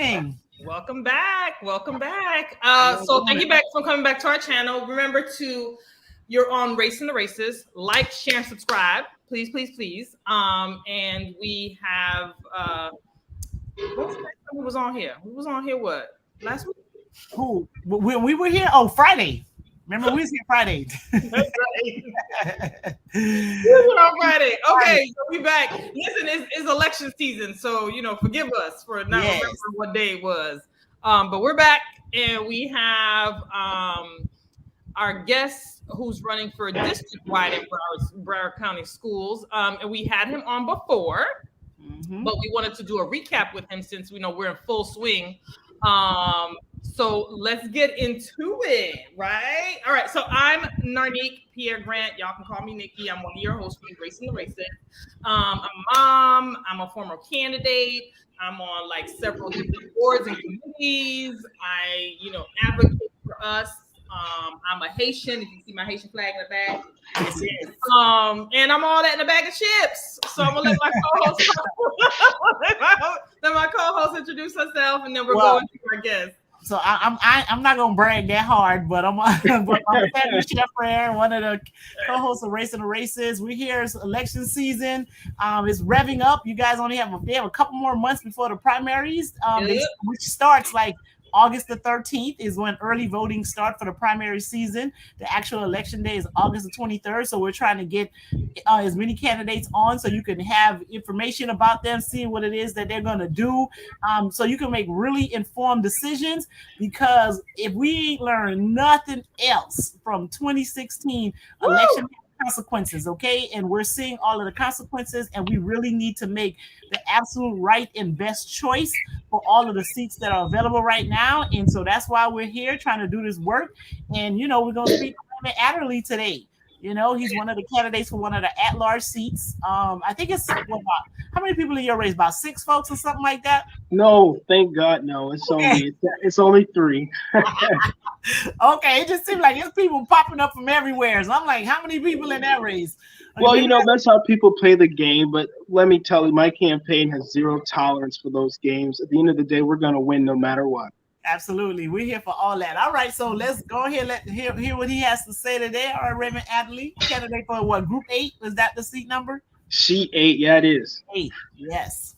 morning. Welcome back. Welcome back. So thank you back for coming back to our channel. Remember you're on Racing the Races. Like, share, and subscribe. Please, please, please. And we have what's the next time who was on here? Who was on here what? Last week? Who? We were here? Oh, Friday. Remember, we was here Friday. That's right. We were on Friday. Okay, so we back. Listen, it's election season, so forgive us for not remembering what day it was. But we're back, and we have our guest who's running for district-wide in Broward County Schools, and we had him on before, but we wanted to do a recap with him since we're in full swing. So let's get into it, right? All right, so I'm Narnique Pierre Grant. Y'all can call me Nikki. I'm one of your hosts for Racing the Races. I'm a mom. I'm a former candidate. I'm on several different boards and committees. I, advocate for us. I'm a Haitian. If you see my Haitian flag in the back. And I'm all that in a bag of chips. So I'm gonna let my co-host introduce herself, and then we're going to our guest. So I'm not gonna brag that hard, but I'm a family chef there, one of the co-hosts of Racing the Races. We're here. It's election season. It's revving up. You guys only have a couple more months before the primaries, which starts August the 13th is when early voting starts for the primary season. The actual election day is August the 23rd. So we're trying to get as many candidates on so you can have information about them, see what it is that they're going to do. So you can make really informed decisions, because if we learn nothing else from 2016 election consequences, okay, and we're seeing all of the consequences, and we really need to make the absolute right and best choice for all of the seats that are available right now. And so that's why we're here trying to do this work. And we're going to speak to Raymond Adderly today. He's one of the candidates for one of the at-large seats. I think it's how many people in your race? About 6 folks or something like that? No, thank God, no. It's only 3. Okay, it just seems like there's people popping up from everywhere. So I'm like, how many people in that race? Well, that's how people play the game. But let me tell you, my campaign has zero tolerance for those games. At the end of the day, we're going to win no matter what. Absolutely. We're here for all that. All right, so let's go ahead and hear what he has to say today. All right, Raymond Adderly, candidate for what, Group 8? Is that the seat number? Seat 8, yeah, it is. 8, yes.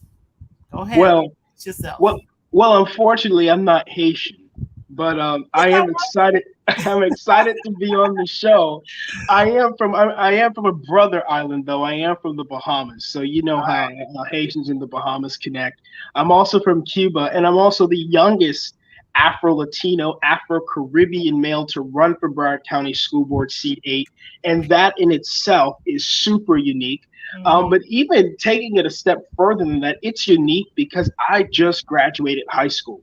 Go ahead. Well, yourself. Well, unfortunately, I'm not Haitian. But I am excited. I'm excited to be on the show. I am from a brother island, though. I am from the Bahamas, so you know how Haitians in the Bahamas connect. I'm also from Cuba, and I'm also the youngest Afro-Latino, Afro-Caribbean male to run for Broward County School Board Seat 8, and that in itself is super unique. But even taking it a step further than that, it's unique because I just graduated high school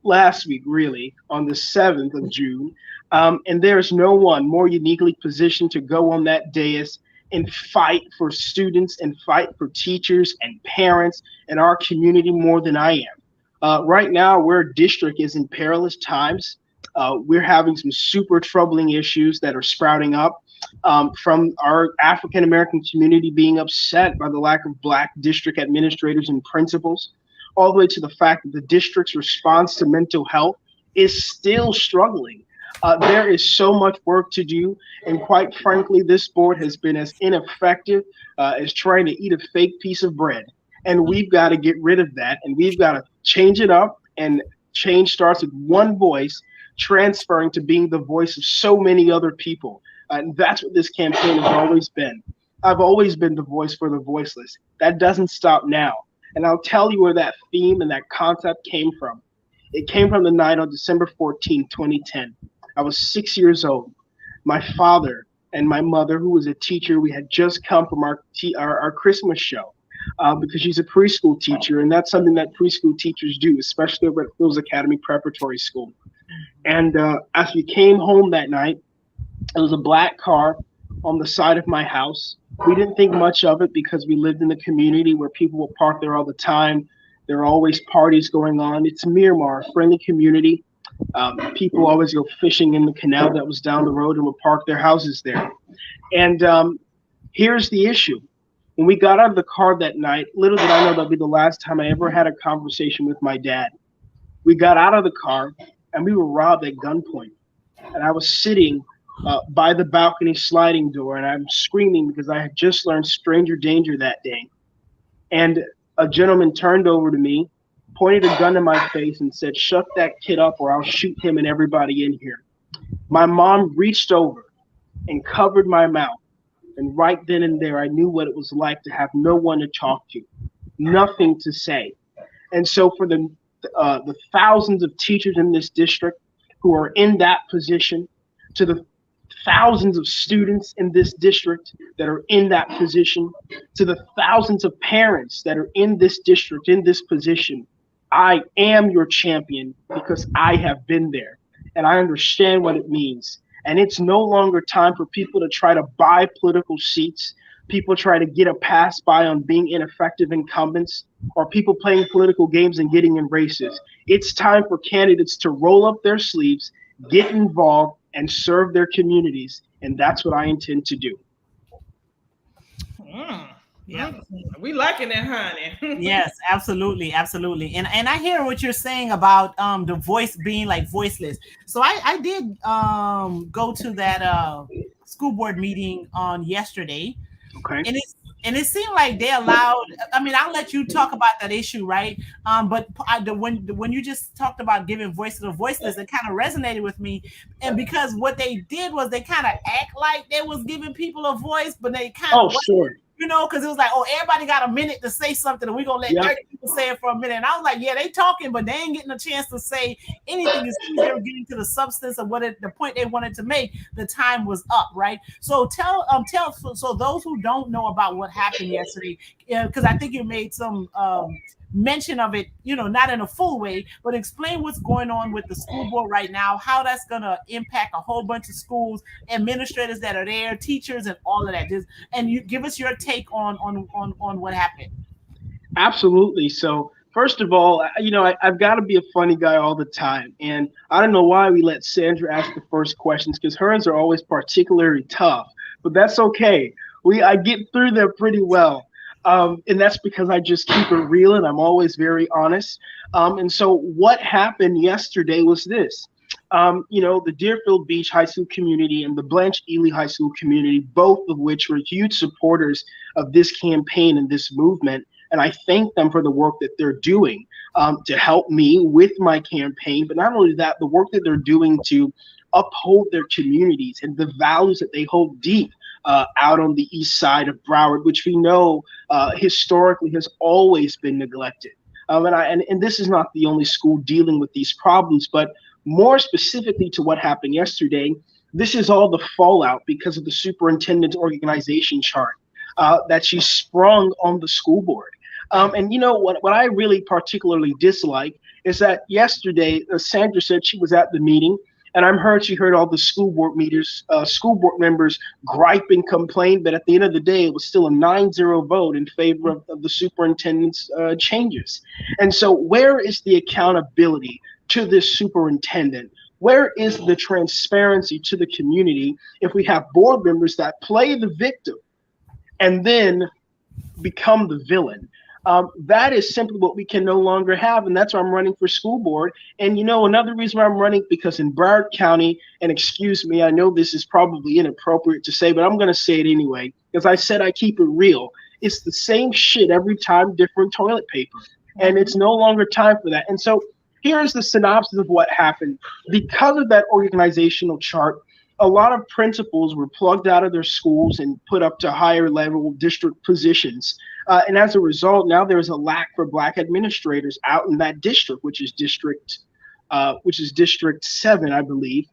last week, really, on the 7th of June. And there's no one more uniquely positioned to go on that dais and fight for students and fight for teachers and parents in our community more than I am. Right now, where district is in perilous times, we're having some super troubling issues that are sprouting up from our African-American community being upset by the lack of Black district administrators and principals, all the way to the fact that the district's response to mental health is still struggling. There is so much work to do, and quite frankly, this board has been as ineffective as trying to eat a fake piece of bread. And we've got to get rid of that, and we've got to change it up, and change starts with one voice transferring to being the voice of so many other people. And that's what this campaign has always been. I've always been the voice for the voiceless. That doesn't stop now. And I'll tell you where that theme and that concept came from. It came from the night on December 14, 2010. I was 6 years old. My father and my mother, who was a teacher, we had just come from our Christmas show because she's a preschool teacher, and that's something that preschool teachers do, especially over at Phil's Academy Preparatory School. And as we came home that night, it was a black car on the side of my house. We didn't think much of it because we lived in a community where people would park there all the time. There are always parties going on. It's Miramar, a friendly community. People always go fishing in the canal that was down the road and would park their houses there. And here's the issue. When we got out of the car that night, little did I know that'd be the last time I ever had a conversation with my dad. We got out of the car and we were robbed at gunpoint. And I was sitting by the balcony sliding door and I'm screaming because I had just learned stranger danger that day. And a gentleman turned over to me, pointed a gun in my face, and said, "Shut that kid up or I'll shoot him and everybody in here." My mom reached over and covered my mouth. And right then and there, I knew what it was like to have no one to talk to, nothing to say. And so for the thousands of teachers in this district who are in that position, to the thousands of students in this district that are in that position, to the thousands of parents that are in this district, in this position, I am your champion because I have been there and I understand what it means. And it's no longer time for people to try to buy political seats, people try to get a pass by on being ineffective incumbents, or people playing political games and getting in races. It's time for candidates to roll up their sleeves, get involved, and serve their communities. And that's what I intend to do. Yeah, we liking it, honey. Yes, absolutely, absolutely. And I hear what you're saying about the voice being like voiceless. So I did go to that school board meeting on yesterday. Okay. And it seemed like they allowed. I mean, I'll let you talk about that issue, right? But when you just talked about giving voice to the voiceless, it kind of resonated with me. And because what they did was they kind of act like they was giving people a voice, but they kind of sure. You know, because it was like, oh, everybody got a minute to say something, and we're gonna let 30 people say it for a minute. And I was like, yeah, they talking, but they ain't getting a chance to say anything. As soon as they were getting to the substance of the point they wanted to make, the time was up, right? So tell so those who don't know about what happened yesterday, because I think you made some mention of it, you know, not in a full way, but explain what's going on with the school board right now, how that's going to impact a whole bunch of schools, administrators that are there, teachers, and all of that. And you give us your take on what happened. Absolutely. So first of all, you know, I've got to be a funny guy all the time. And I don't know why we let Sandra ask the first questions, because hers are always particularly tough, but that's okay. I get through there pretty well. And that's because I just keep it real and I'm always very honest. And so what happened yesterday was this. You know, the Deerfield Beach High School community and the Blanche Ely High School community, both of which were huge supporters of this campaign and this movement. And I thank them for the work that they're doing to help me with my campaign. But not only that, the work that they're doing to uphold their communities and the values that they hold deep out on the east side of Broward, which we know historically has always been neglected. And this is not the only school dealing with these problems, but more specifically to what happened yesterday, this is all the fallout because of the superintendent's organization chart that she sprung on the school board. And you know what I really particularly dislike is that yesterday, Sandra said she was at the meeting, and she heard all the school board members gripe and complain, but at the end of the day, it was still a 9-0 vote in favor of the superintendent's changes. And so where is the accountability to this superintendent? Where is the transparency to the community if we have board members that play the victim and then become the villain? That is simply what we can no longer have, and that's why I'm running for school board. And you know, another reason why I'm running, because in Broward County, and excuse me, I know this is probably inappropriate to say, but I'm going to say it anyway, because I said I keep it real. It's the same shit every time, different toilet paper, and it's no longer time for that. And so here's the synopsis of what happened. Because of that organizational chart, a lot of principals were plugged out of their schools and put up to higher level district positions. And as a result, now there's a lack for Black administrators out in that district, which is District 7, I believe,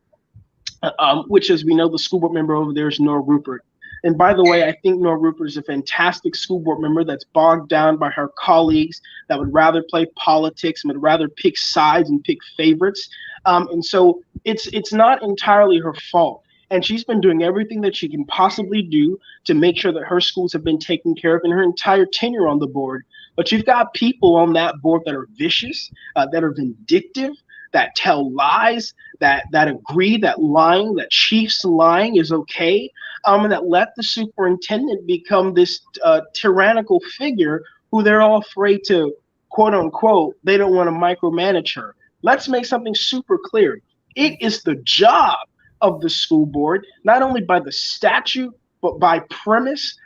which, as we know, the school board member over there is Nora Rupert. And by the way, I think Nora Rupert is a fantastic school board member that's bogged down by her colleagues that would rather play politics and would rather pick sides and pick favorites. And so it's not entirely her fault. And she's been doing everything that she can possibly do to make sure that her schools have been taken care of in her entire tenure on the board. But you've got people on that board that are vicious, that are vindictive, that tell lies, that agree that Chiefs lying is okay. and that let the superintendent become this tyrannical figure who they're all afraid to, quote unquote, they don't want to micromanage her. Let's make something super clear. It is the job of the school board, not only by the statute, but by premise,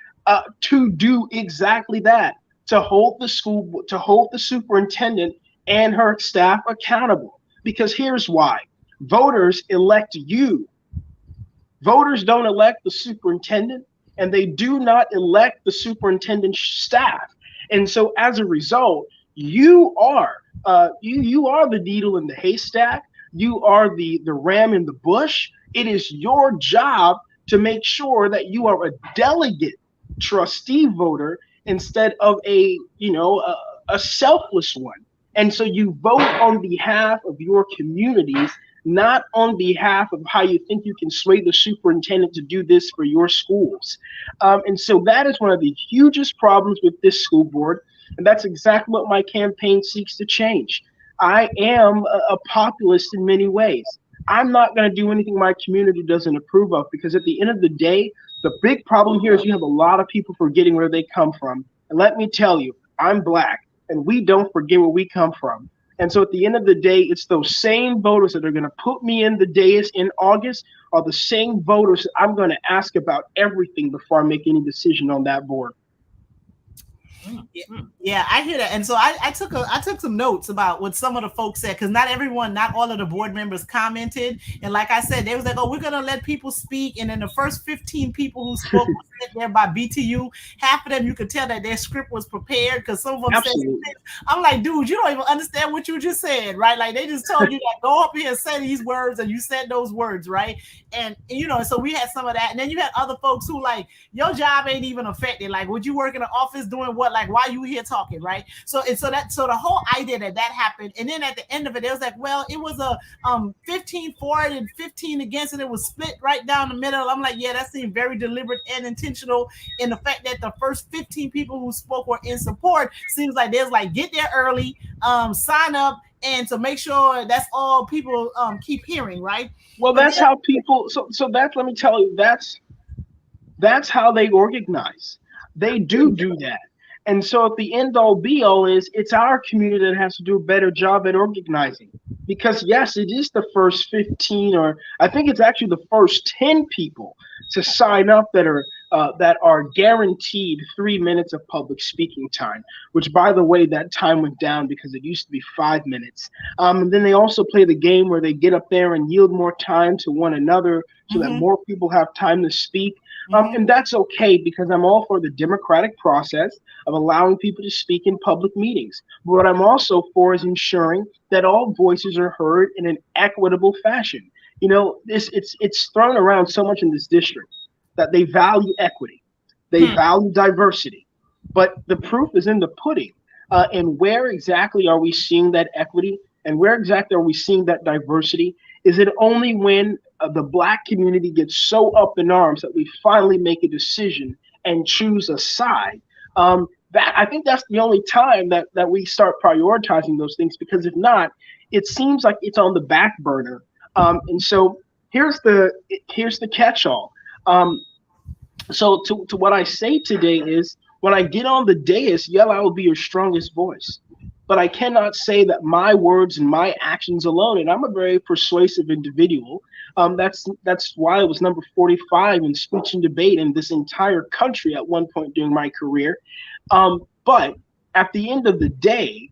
to do exactly that, to hold the superintendent and her staff accountable. Because here's why. Voters elect you. Voters don't elect the superintendent, and they do not elect the superintendent's staff. And so as a result, you are the needle in the haystack. You are the ram in the bush. It is your job to make sure that you are a delegate trustee voter instead of a selfless one. And so you vote on behalf of your communities, not on behalf of how you think you can sway the superintendent to do this for your schools. And so that is one of the hugest problems with this school board. And that's exactly what my campaign seeks to change. I am a populist in many ways. I'm not going to do anything my community doesn't approve of, because at the end of the day, the big problem here is you have a lot of people forgetting where they come from. And let me tell you, I'm Black, and we don't forget where we come from. And so at the end of the day, it's those same voters that are going to put me in the dais in August are the same voters that I'm going to ask about everything before I make any decision on that board. Yeah, I hear that. And so I took some notes about what some of the folks said, because not all of the board members commented. And like I said, they was like, oh, we're gonna let people speak. And then the first 15 people who spoke were sent there by BTU. Half of them, you could tell that their script was prepared, because some of them Absolutely. said, I'm like, dude, you don't even understand what you just said, right? Like they just told you that go up here and say these words, and you said those words, right? And so we had some of that. And then you had other folks who like, your job ain't even affected. Like, would you work in an office doing what? Like, why you here talking, right? So the whole idea that happened, and then at the end of it, it was like, well, it was a 15 for it and 15 against, and it was split right down the middle. I'm like, yeah, that seemed very deliberate and intentional. In the fact that the first 15 people who spoke were in support, seems like there's like, get there early, sign up, and to make sure that's all people keep hearing, right? Well, that's how people. So let me tell you, that's how they organize. They do that. And so at the end all be all is, it's our community that has to do a better job at organizing. Because yes, it is the first 15, or I think it's actually the first 10 people to sign up that are guaranteed 3 minutes of public speaking time, which, by the way, that time went down because it used to be 5 minutes. And then they also play the game where they get up there and yield more time to one another so that more people have time to speak. And that's okay, because I'm all for the democratic process of allowing people to speak in public meetings. But what I'm also for is ensuring that all voices are heard in an equitable fashion. You know, it's thrown around so much in this district that they value equity, they value diversity, but the proof is in the pudding. And where exactly are we seeing that equity, and where exactly are we seeing that diversity? Is it only when the Black community gets so up in arms that we finally make a decision and choose a side? That I think that's the only time that we start prioritizing those things, because if not, it seems like it's on the back burner. And so here's the catch-all. So to what I say today is, when I get on the dais, I will be your strongest voice. But I cannot say that my words and my actions alone, and I'm a very persuasive individual. That's why I was number 45 in speech and debate in this entire country at one point during my career. But at the end of the day,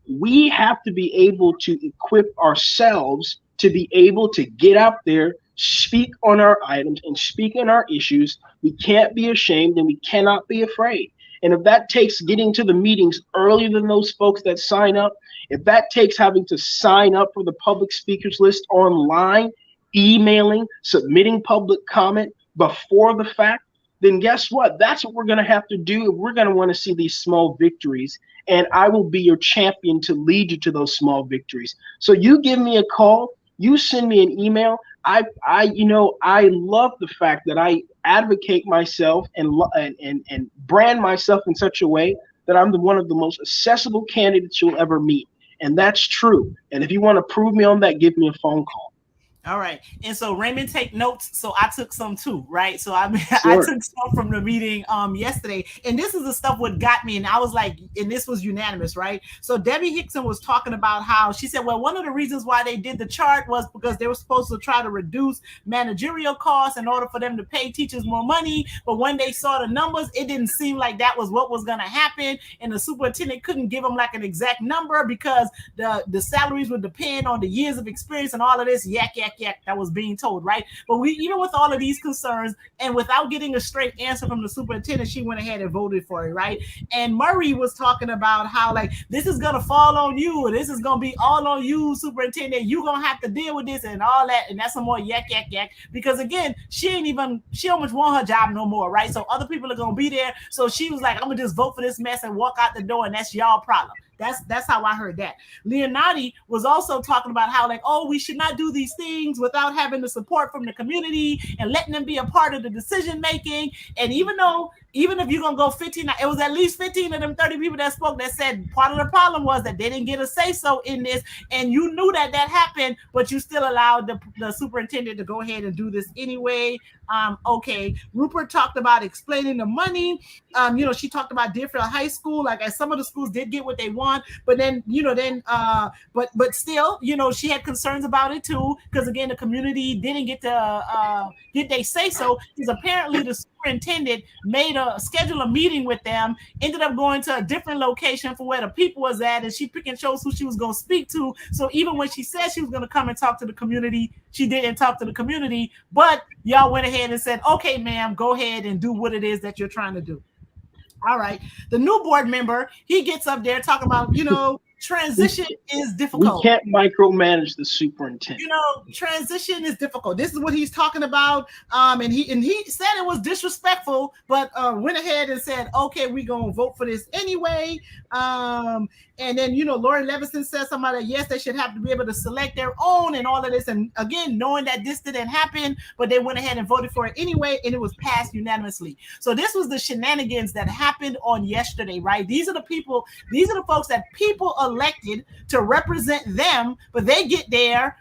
we have to be able to equip ourselves to be able to get out there, speak on our items, and speak on our issues. We can't be ashamed, and we cannot be afraid. And if that takes getting to the meetings earlier than those folks that sign up, if that takes having to sign up for the public speakers list online, emailing, submitting public comment before the fact, then guess what? That's what we're going to have to do if we're going to want to see these small victories. And I will be your champion to lead you to those small victories. So you give me a call, you send me an email. I love the fact that I advocate myself and brand myself in such a way that I'm one of the most accessible candidates you'll ever meet. And that's true. And if you want to prove me on that, give me a phone call. All right. And so Raymond take notes. So I took some too, right? So I I Sure. took some from the meeting yesterday. And this is the stuff what got me. And I was like, and this was unanimous, right? So Debbie Hickson was talking about how she said, well, one of the reasons why they did the chart was because they were supposed to try to reduce managerial costs in order for them to pay teachers more money. But when they saw the numbers, it didn't seem like that was what was going to happen. And the superintendent couldn't give them like an exact number because the salaries would depend on the years of experience and all of this yak that was being told, right? But we, even with all of these concerns and without getting a straight answer from the superintendent, she went ahead and voted for it, right? And Murray was talking about how like this is gonna fall on you, and this is gonna be all on you, superintendent. You gonna have to deal with this and all that, and that's some more yak. Because again, she almost want her job no more, right? So other people are gonna be there. So she was like, I'm gonna just vote for this mess and walk out the door, and that's y'all problem. That's how I heard that. Leonardi was also talking about how like, oh, we should not do these things without having the support from the community and letting them be a part of the decision making. And even if you're gonna go 15, it was at least 15 of them 30 people that spoke that said part of the problem was that they didn't get a say so in this, and you knew that happened, but you still allowed the superintendent to go ahead and do this anyway. Okay, Rupert talked about explaining the money. She talked about Deerfield High School, like as some of the schools did get what they want, but then but still, she had concerns about it too, because again, the community didn't get to get they say so, because apparently the superintendent schedule a meeting with them, ended up going to a different location for where the people was at, and she pick and chose who she was going to speak to. So even when she said she was going to come and talk to the community, she didn't talk to the community, but y'all went ahead and said, okay, ma'am, go ahead and do what it is that you're trying to do. All right. The new board member, he gets up there talking about, transition is difficult. We can't micromanage the superintendent. Transition is difficult. This is what he's talking about. And he said it was disrespectful, but went ahead and said, okay, we're gonna vote for this anyway. And then Lori Levison said something like, yes, they should have to be able to select their own and all of this. And again, knowing that this didn't happen, but they went ahead and voted for it anyway, and it was passed unanimously. So this was the shenanigans that happened on yesterday, right? These are the folks that people elected to represent them, but they get there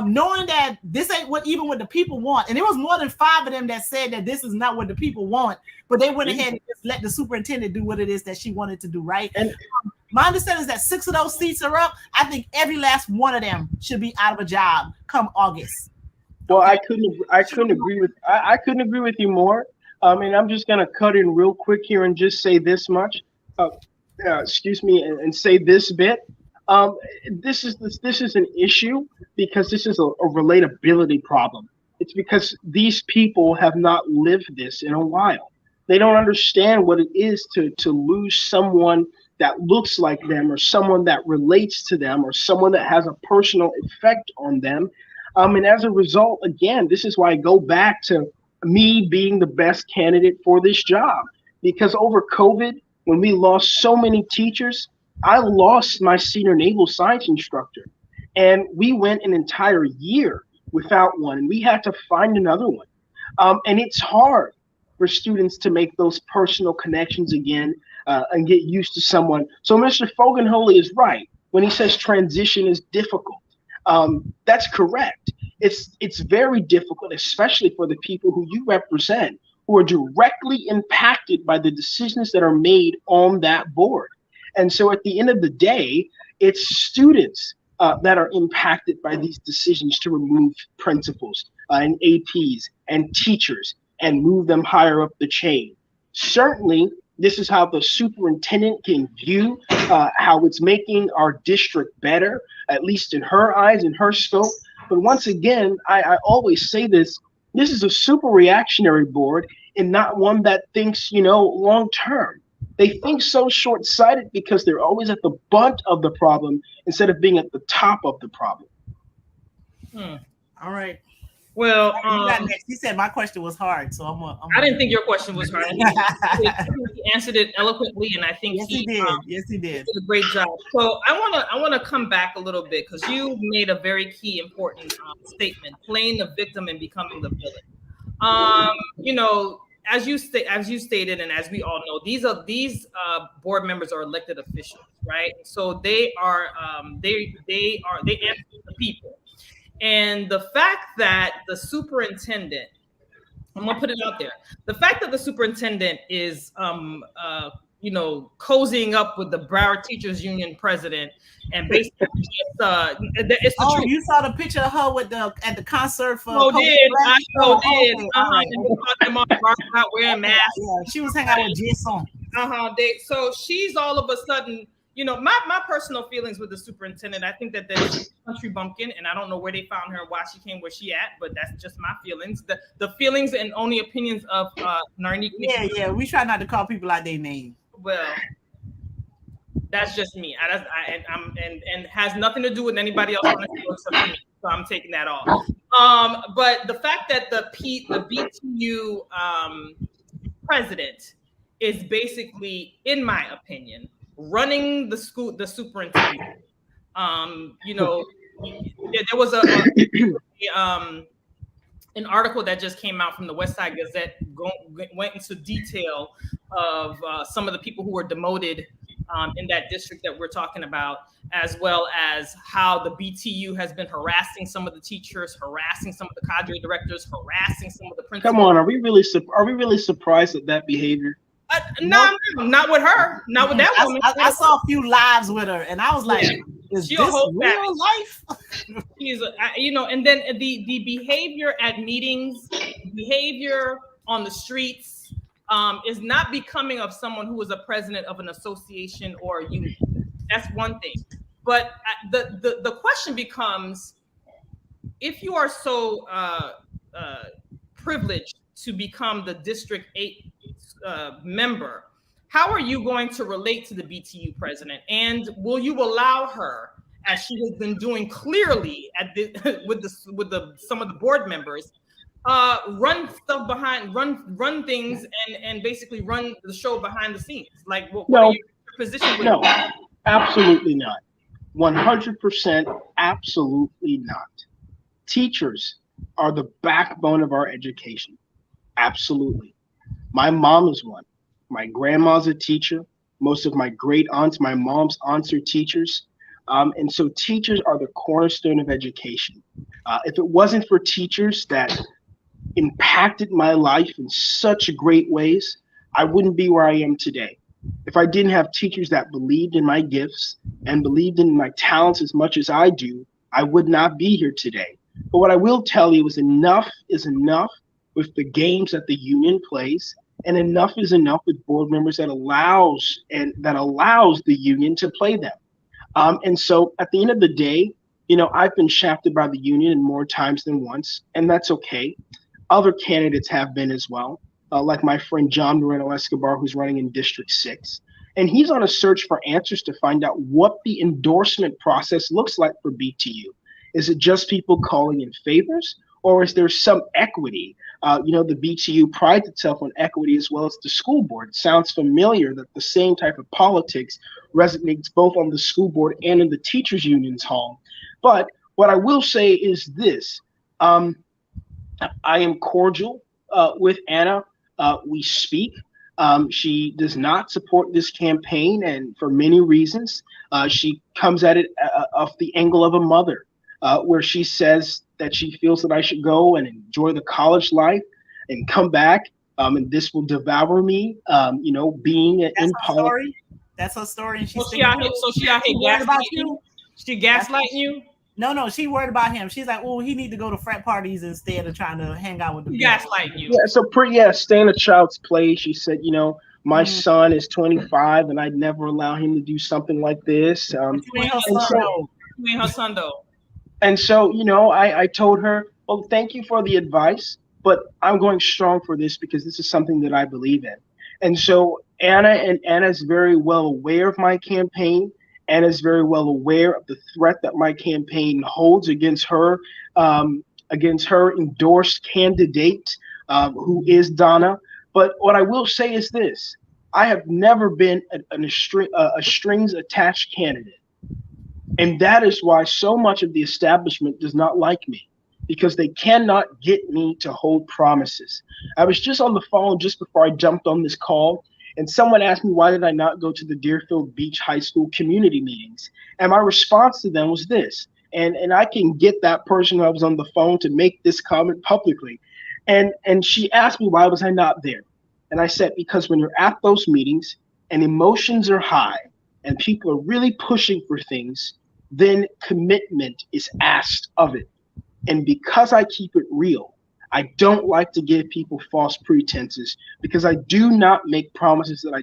knowing that this ain't what the people want. And there was more than 5 of them that said that this is not what the people want, but they went ahead and just let the superintendent do what it is that she wanted to do, right? And my understanding is that 6 of those seats are up. I think every last one of them should be out of a job come August. Well, I couldn't agree with you more. And I'm just gonna cut in real quick here and just say this much. Excuse me, and say this bit. This is an issue because this is a relatability problem. It's because these people have not lived this in a while. They don't understand what it is to lose someone that looks like them, or someone that relates to them, or someone that has a personal effect on them. And as a result, again, this is why I go back to me being the best candidate for this job. Because over COVID, when we lost so many teachers, I lost my senior naval science instructor, and we went an entire year without one, and we had to find another one. And it's hard for students to make those personal connections again and get used to someone. So Mr. Fogenholy is right when he says transition is difficult. That's correct. It's very difficult, especially for the people who you represent, who are directly impacted by the decisions that are made on that board. And so at the end of the day, it's students that are impacted by these decisions to remove principals and APs and teachers and move them higher up the chain. Certainly, this is how the superintendent can view how it's making our district better, at least in her eyes, in her scope. But once again, I always say this is a super reactionary board and not one that thinks, long term. They think so short-sighted because they're always at the butt of the problem instead of being at the top of the problem. All right. Well, he said my question was hard, so I didn't think your question was hard. He answered it eloquently, and I think he did. Yes, he did. Did a great job. So I want to come back a little bit because you made a very key, important statement: playing the victim and becoming the villain. As you stated, and as we all know, these board members are elected officials, right? So they answer to the people. And the fact that the superintendent, I'm gonna put it out there, the fact that the superintendent is cozying up with the Broward Teachers Union president and basically just it's the truth. You saw the picture of her with at the concert for I did. Okay, And we caught them off guard about wearing masks. Yeah, she was hanging out with Jason. So she's all of a sudden, my personal feelings with the superintendent. I think that there's a country bumpkin, and I don't know where they found her and why she came where she at, but that's just my feelings. The feelings and only opinions of Narnique. Yeah. We try not to call people out their name. Well, that's just me. And has nothing to do with anybody else on the show except me. So I'm taking that off. But the fact that the BTU president is basically, in my opinion, running the school, the superintendent. There was an article that just came out from the West Side Gazette went into detail of some of the people who were demoted in that district that we're talking about, as well as how the BTU has been harassing some of the teachers, harassing some of the cadre directors, harassing some of the principals. Come on, are we really surprised at that behavior? No, not with her, not with that woman. I saw a few lives with her, and I was like, "Is this real life?" She's, and then the behavior at meetings, behavior on the streets, is not becoming of someone who is a president of an association or a union. That's one thing. But the question becomes, if you are so privileged to become the District 8 member, how are you going to relate to the BTU president? And will you allow her, as she has been doing clearly with some of the board members, run stuff run things and basically run the show behind the scenes? Like, what are your position with that? Absolutely not. 100% absolutely not. Teachers are the backbone of our education. Absolutely. My mom is one. My grandma's a teacher. Most of my great aunts, my mom's aunts are teachers. And so teachers are the cornerstone of education. If it wasn't for teachers that impacted my life in such great ways, I wouldn't be where I am today. If I didn't have teachers that believed in my gifts and believed in my talents as much as I do, I would not be here today. But what I will tell you is enough with the games that the union plays, and enough is enough with board members that allows the union to play them. And so at the end of the day, I've been shafted by the union more times than once, and that's okay. Other candidates have been as well, like my friend John Moreno Escobar, who's running in District 6. And he's on a search for answers to find out what the endorsement process looks like for BTU. Is it just people calling in favors, or is there some equity? The BTU prides itself on equity as well as the school board. It sounds familiar that the same type of politics resonates both on the school board and in the teachers union's hall. But what I will say is this. I am cordial with Anna. We speak. She does not support this campaign, and for many reasons. She comes at it off the angle of a mother, where she says that she feels that I should go and enjoy the college life and come back, and this will devour me, being in politics. That's her story. And she out here gaslighting you? She gaslighting you? No, she worried about him. She's like, oh, he need to go to frat parties instead of trying to hang out with the gaslighting you. Yeah, so stay in a child's play. She said, my son is 25 and I'd never allow him to do something like this. You ain't her son though. And so, I told her, well, thank you for the advice, but I'm going strong for this because this is something that I believe in. And so Anna's very well aware of my campaign. Anna's very well aware of the threat that my campaign holds against her endorsed candidate, who is Donna. But what I will say is this: I have never been a strings attached candidate. And that is why so much of the establishment does not like me, because they cannot get me to hold promises. I was just on the phone just before I jumped on this call, and someone asked me why did I not go to the Deerfield Beach High School community meetings. And my response to them was this: and I can get that person who I was on the phone to make this comment publicly. And she asked me, why was I not there? And I said, because when you're at those meetings and emotions are high and people are really pushing for things, then commitment is asked of it. And because I keep it real, I don't like to give people false pretenses, because I do not make promises that I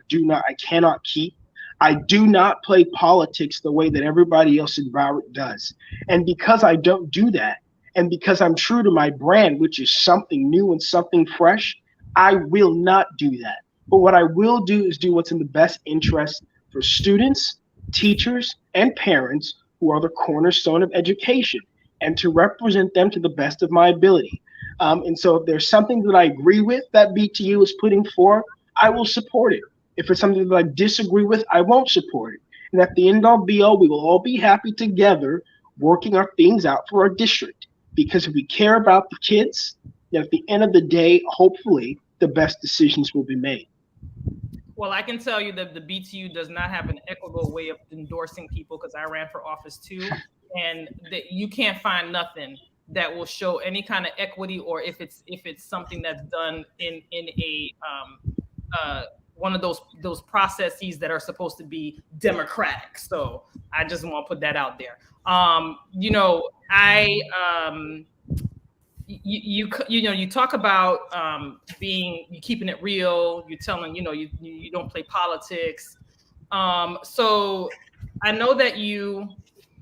cannot keep. I do not play politics the way that everybody else in Broward does. And because I don't do that, and because I'm true to my brand, which is something new and something fresh, I will not do that. But what I will do is do what's in the best interest for students, teachers, and parents, who are the cornerstone of education, and to represent them to the best of my ability. And so if there's something that I agree with that BTU is putting forth, I will support it. If it's something that I disagree with, I won't support it. And at the end all be all, we will all be happy together working our things out for our district. Because if we care about the kids, then at the end of the day, hopefully, the best decisions will be made. Well, I can tell you that the BTU does not have an equitable way of endorsing people, because I ran for office too, and that you can't find nothing that will show any kind of equity, or if it's something that's done in a one of those processes that are supposed to be democratic. So I just want to put that out there. You talk about you keeping it real. You're telling, you don't play politics. So I know that you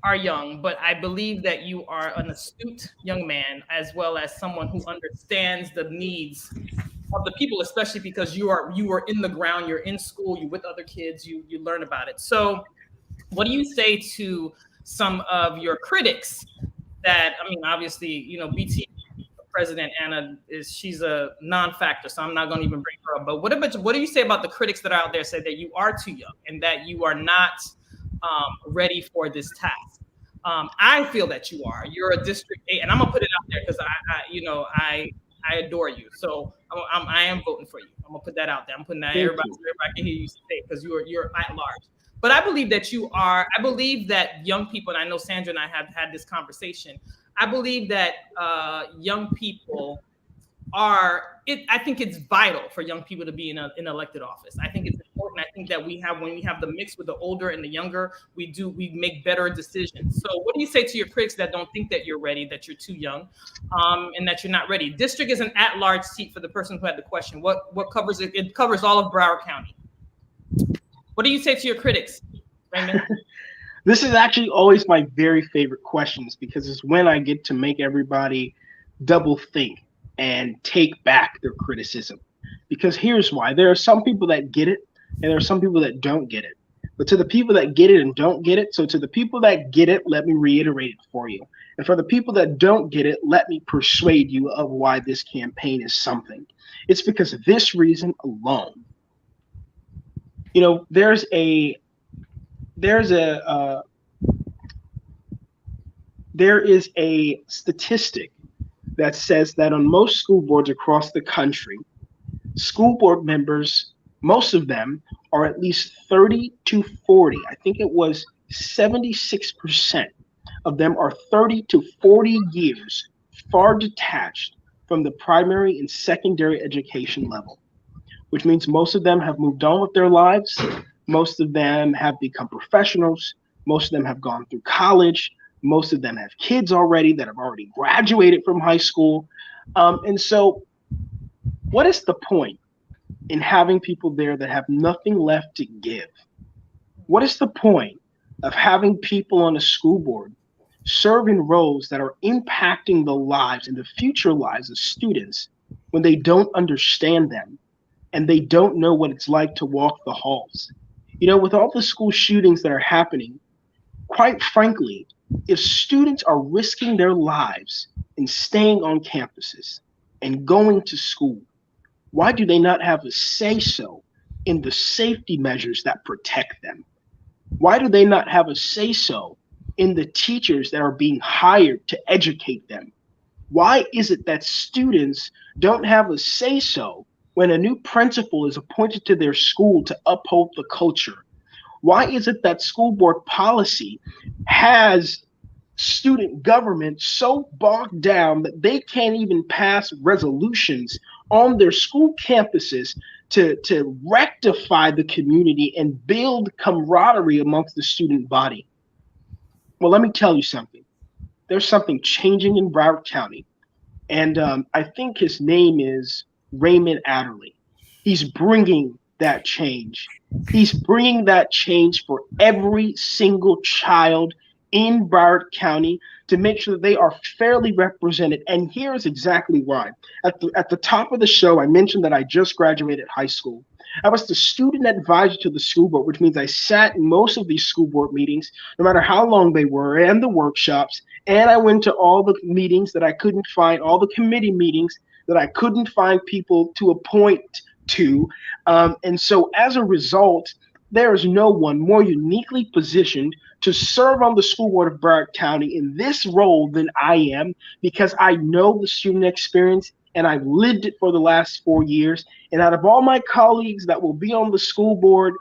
are young, but I believe that you are an astute young man, as well as someone who understands the needs of the people, especially because you are in the ground, you're in school, you're with other kids, you learn about it. So what do you say to some of your critics that, obviously, BT President Anna she's a non-factor, so I'm not going to even bring her up. But what do you say about the critics that are out there say that you are too young and that you are not ready for this task? I feel that you are. You're a District 8, and I'm gonna put it out there because I adore you. So I am voting for you. I'm gonna put that out there. I'm putting that everybody can hear you say, because you're at large. But I believe that you are. I believe that young people, and I know Sandra and I have had this conversation. I believe that young people I think it's vital for young people to be in elected office. I think it's important. I think that when we have the mix with the older and the younger, we make better decisions. So what do you say to your critics that don't think that you're ready, that you're too young, and that you're not ready? District is an at-large seat for the person who had the question. What covers it? It covers all of Broward County. What do you say to your critics, Raymond? This is actually always my very favorite questions, because it's when I get to make everybody double think and take back their criticism. Because here's why. There are some people that get it, and there are some people that don't get it. But to the people that get it and don't get it, so to the people that get it, let me reiterate it for you. And for the people that don't get it, let me persuade you of why this campaign is something. It's because of this reason alone. There is a statistic that says that on most school boards across the country, school board members, most of them are at least 30 to 40. I think it was 76% of them are 30 to 40 years far detached from the primary and secondary education level, which means most of them have moved on with their lives. Most of them have become professionals. Most of them have gone through college. Most of them have kids already that have already graduated from high school. And so what is the point in having people there that have nothing left to give? What is the point of having people on a school board serve in roles that are impacting the lives and the future lives of students when they don't understand them and they don't know what it's like to walk the halls? With all the school shootings that are happening, quite frankly, if students are risking their lives and staying on campuses and going to school, why do they not have a say-so in the safety measures that protect them? Why do they not have a say-so in the teachers that are being hired to educate them? Why is it that students don't have a say-so when a new principal is appointed to their school to uphold the culture? Why is it that school board policy has student government so bogged down that they can't even pass resolutions on their school campuses to rectify the community and build camaraderie amongst the student body. Well, let me tell you something. There's something changing in Broward County. And I think his name is Raymond Adderly. He's bringing that change. He's bringing that change for every single child in Broward County to make sure that they are fairly represented. And here's exactly why. At the top of the show, I mentioned that I just graduated high school. I was the student advisor to the school board, which means I sat in most of these school board meetings, no matter how long they were, and the workshops. And I went to all the meetings that I couldn't find, all the committee meetings that I couldn't find people to appoint to. And so as a result, there is no one more uniquely positioned to serve on the school board of Broward County in this role than I am, because I know the student experience and I've lived it for the last 4 years. And out of all my colleagues that will be on the school board,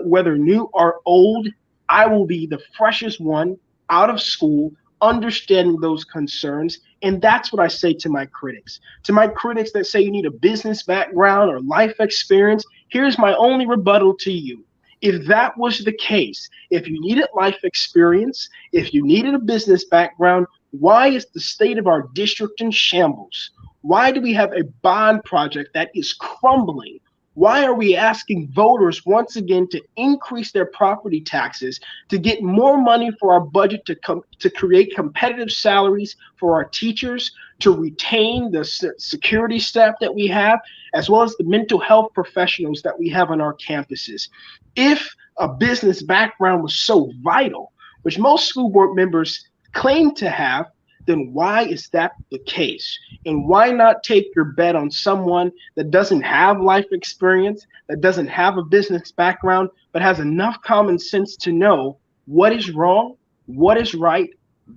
whether new or old, I will be the freshest one out of school, understanding those concerns. And that's what I say to my critics. To my critics that say you need a business background or life experience, here's my only rebuttal to you. If that was the case, if you needed life experience, if you needed a business background, why is the state of our district in shambles? Why do we have a bond project that is crumbling? Why are we asking voters once again to increase their property taxes, to get more money for our budget to create competitive salaries for our teachers, to retain the security staff that we have, as well as the mental health professionals that we have on our campuses? If a business background was so vital, which most school board members claim to have, then why is that the case? And why not take your bet on someone that doesn't have life experience, that doesn't have a business background, but has enough common sense to know what is wrong, what is right,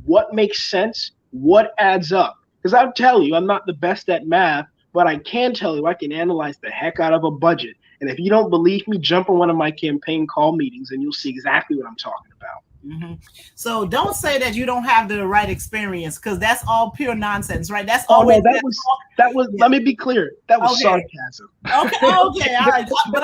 what makes sense, what adds up? Because I'll tell you, I'm not the best at math, but I can tell you I can analyze the heck out of a budget. And if you don't believe me, jump on one of my campaign call meetings and you'll see exactly what I'm talking about. Mm-hmm. So don't say that you don't have the right experience, because that's all pure nonsense, right? That's always that was. Yeah. Let me be clear. That was sarcasm. Okay, all right. But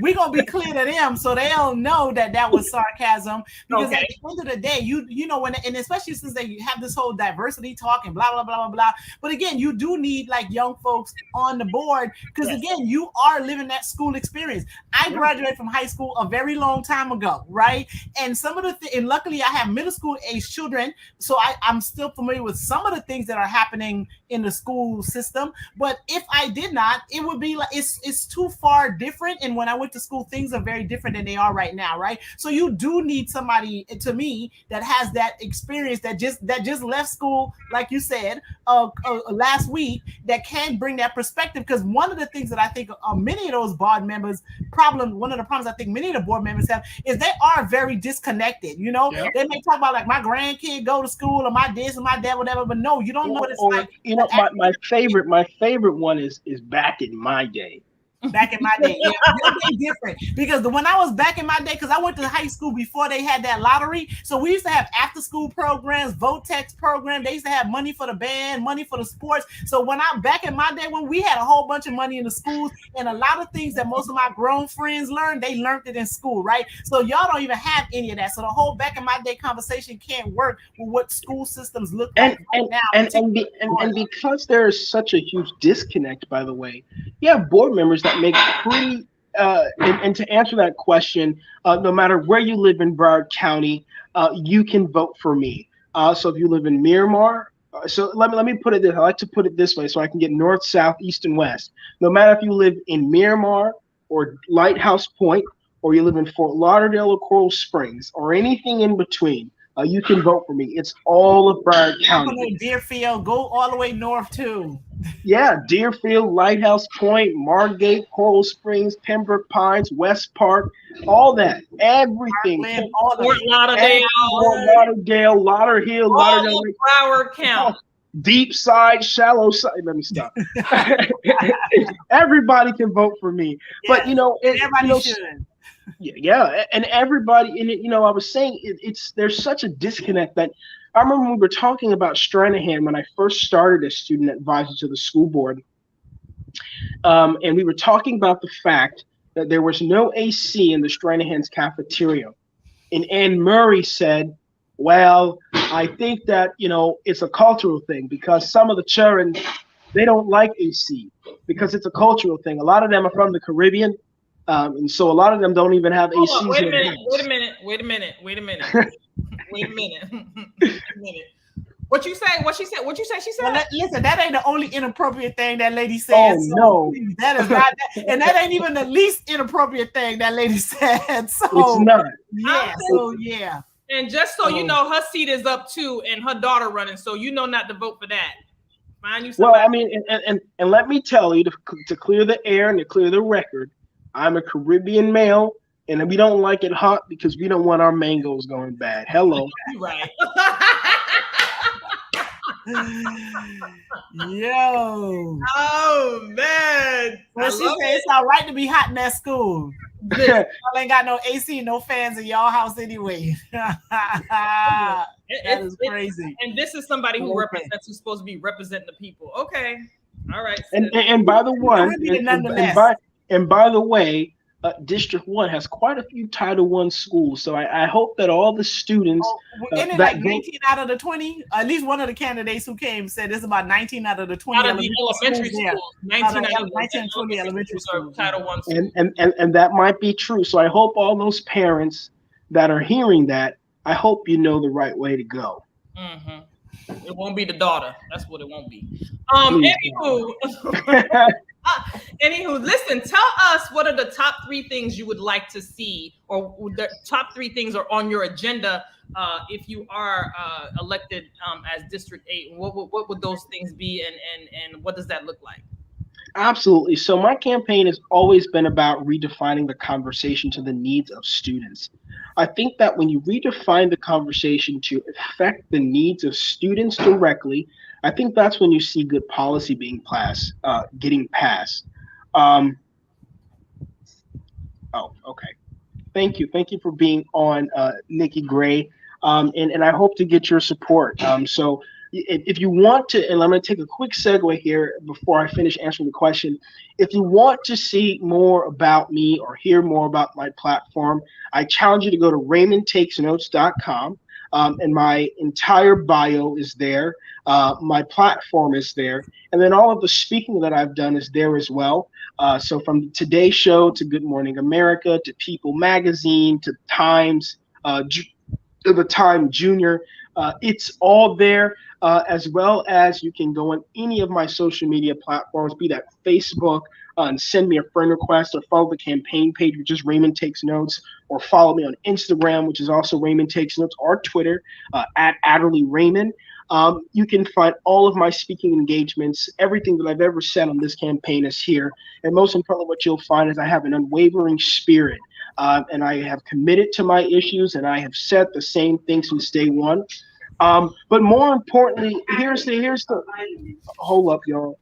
we're gonna be clear to them so they don't know that was sarcasm. Because at the end of the day, you know, and especially since they have this whole diversity talk and blah blah blah blah blah. But again, you do need like young folks on the board, because again, you are living that school experience. I graduated from high school a very long time ago, right? And some of the and luckily I have middle school age children, so I'm still familiar with some of the things that are happening in the school system. But if I did not, it would be like it's too far different. And when I went to school, things are very different than they are right now, right? So you do need somebody, to me, that has that experience, that just left school, like you said, last week, that can bring that perspective. Because one of the things that I think many of those board members one of the problems I think many of the board members have is they are very disconnected. You know, they may talk about like my grandkid go to school or my this and my dad, whatever, but no, you don't know what it's like. You know, my favorite one is back in my day. Back in my day, yeah, different, because when I was back in my day, because I went to high school before they had that lottery, so we used to have after school programs, Votex program. They used to have money for the band, money for the sports. So when back in my day, when we had a whole bunch of money in the schools, and a lot of things that most of my grown friends learned, they learned it in school, right? So y'all don't even have any of that. So the whole back in my day conversation can't work with what school systems look like now. And because there is such a huge disconnect, by the way, you have board members that make pretty and to answer that question, no matter where you live in Broward County, you can vote for me. So if you live in Miramar, so let me put it this. I like to put it this way so I can get north, south, east, and west. No matter if you live in Miramar or Lighthouse Point, or you live in Fort Lauderdale or Coral Springs, or anything in between, you can vote for me. It's all of Broward County. Deerfield, go all the way north too. Yeah, Deerfield, Lighthouse Point, Margate, Coral Springs, Pembroke Pines, West Park, all that, everything. Fort Lauderdale, Lauderhill, Lauderdale, Broward County. Deep side, shallow side. Let me stop. Everybody can vote for me, but everybody should. Yeah, and everybody in it. I was saying there's such a disconnect that I remember we were talking about Stranahan when I first started as student advisor to the school board. And we were talking about the fact that there was no AC in the Stranahan's cafeteria. And Anne Murray said, well, I think that, it's a cultural thing because some of the children, they don't like AC because it's a cultural thing. A lot of them are from the Caribbean. And so a lot of them don't even have ACs. Wait a minute. What you say? What she said? She said. Well, listen, that ain't the only inappropriate thing that lady said. Oh, no. That is not, and that ain't even the least inappropriate thing that lady said. So it's not. Yeah. So yeah. And just so you know, her seat is up too, and her daughter running. So you know not to vote for that. Find you somebody. Well, I mean, and let me tell you to clear the air and to clear the record, I'm a Caribbean male, and we don't like it hot because we don't want our mangoes going bad. Hello. Right. Yo. Oh man. Well, she said it's all right to be hot in that school. Y'all ain't got no AC, no fans in y'all house anyway. That is crazy. And this is somebody who represents, who's supposed to be representing the people. Okay. All right. And by the way, District 1 has quite a few Title I schools, so I hope that all the students. Isn't it like 19 out of the 20? At least one of the candidates who came said it's about 19 out of the 20 elementary schools. 19 out of 20 elementary schools. Title I schools. And that might be true. So I hope all those parents that are hearing that, I hope you know the right way to go. Mm-hmm. It won't be the daughter. That's what it won't be. Anywho, listen, tell us what are the top 3 things you would like to see, or the top 3 things are on your agenda if you are elected as District 8. What would those things be, and what does that look like? Absolutely. So my campaign has always been about redefining the conversation to the needs of students. I think that when you redefine the conversation to affect the needs of students directly, I think that's when you see good policy being getting passed. Okay. Thank you for being on, Nikki Gray, and I hope to get your support. So if you want to, and I'm going to take a quick segue here before I finish answering the question. If you want to see more about me or hear more about my platform, I challenge you to go to RaymondTakesNotes.com. And my entire bio is there. My platform is there. And then all of the speaking that I've done is there as well. So from Today Show to Good Morning America to People Magazine to Times, the Time Junior, it's all there. As well as you can go on any of my social media platforms, be that Facebook, and send me a friend request, or follow the campaign page, which is Raymond Takes Notes, or follow me on Instagram, which is also Raymond Takes Notes, or Twitter at Adderly Raymond. You can find all of my speaking engagements. Everything that I've ever said on this campaign is here. And most importantly, what you'll find is I have an unwavering spirit, and I have committed to my issues, and I have said the same thing since day one. But more importantly, here's the hold up, y'all.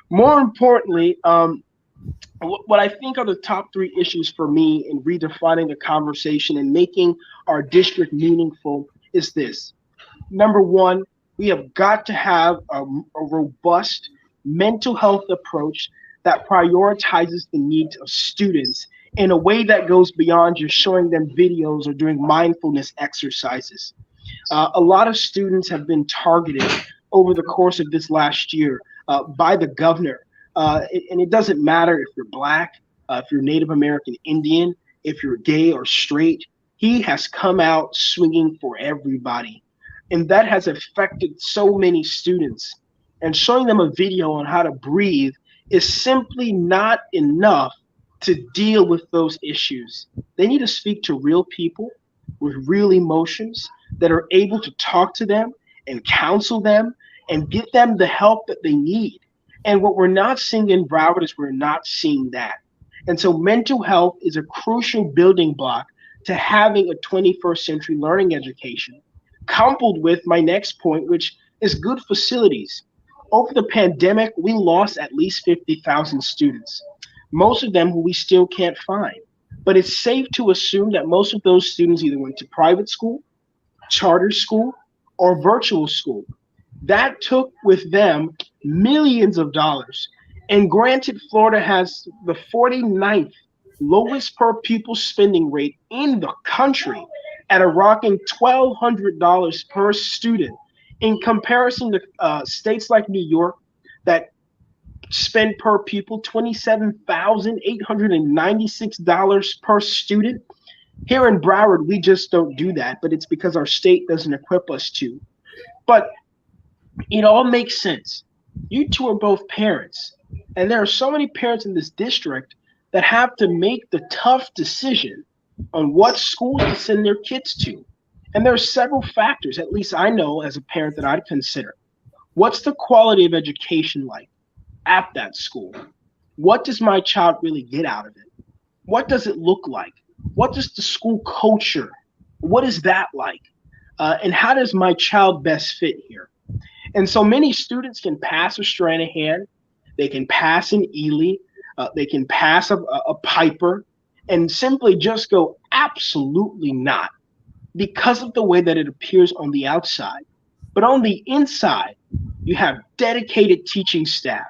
More importantly, what I think are the top 3 issues for me in redefining the conversation and making our district meaningful is this. Number 1, we have got to have a robust mental health approach that prioritizes the needs of students in a way that goes beyond just showing them videos or doing mindfulness exercises. A lot of students have been targeted over the course of this last year by the governor. And it doesn't matter if you're Black, if you're Native American Indian, if you're gay or straight. He has come out swinging for everybody. And that has affected so many students. And showing them a video on how to breathe is simply not enough to deal with those issues. They need to speak to real people with real emotions that are able to talk to them and counsel them and get them the help that they need. And what we're not seeing in Broward is we're not seeing that. And so mental health is a crucial building block to having a 21st century learning education, coupled with my next point, which is good facilities. Over the pandemic, we lost at least 50,000 students, most of them who we still can't find. But it's safe to assume that most of those students either went to private school charter school, or virtual school. That took with them millions of dollars. And granted, Florida has the 49th lowest per pupil spending rate in the country at a rocking $1,200 per student in comparison to states like New York that spend per pupil $27,896 per student. Here in Broward, we just don't do that, but it's because our state doesn't equip us to. But it all makes sense. You two are both parents, and there are so many parents in this district that have to make the tough decision on what schools to send their kids to. And there are several factors, at least I know as a parent, that I'd consider. What's the quality of education like at that school? What does my child really get out of it? What does it look like? What does the school culture, what is that like? And how does my child best fit here? And so many students can pass a Stranahan, they can pass an Ely, they can pass a Piper, and simply just go absolutely not because of the way that it appears on the outside. But on the inside, you have dedicated teaching staff,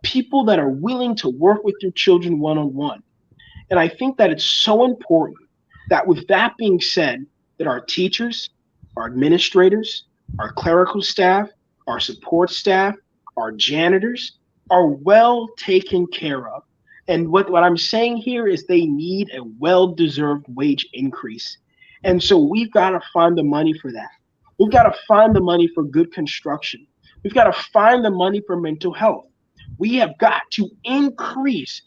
people that are willing to work with your children one-on-one. And I think that it's so important that with that being said, that our teachers, our administrators, our clerical staff, our support staff, our janitors are well taken care of. And what I'm saying here is they need a well-deserved wage increase. And so we've got to find the money for that. We've got to find the money for good construction. We've got to find the money for mental health. We have got to increase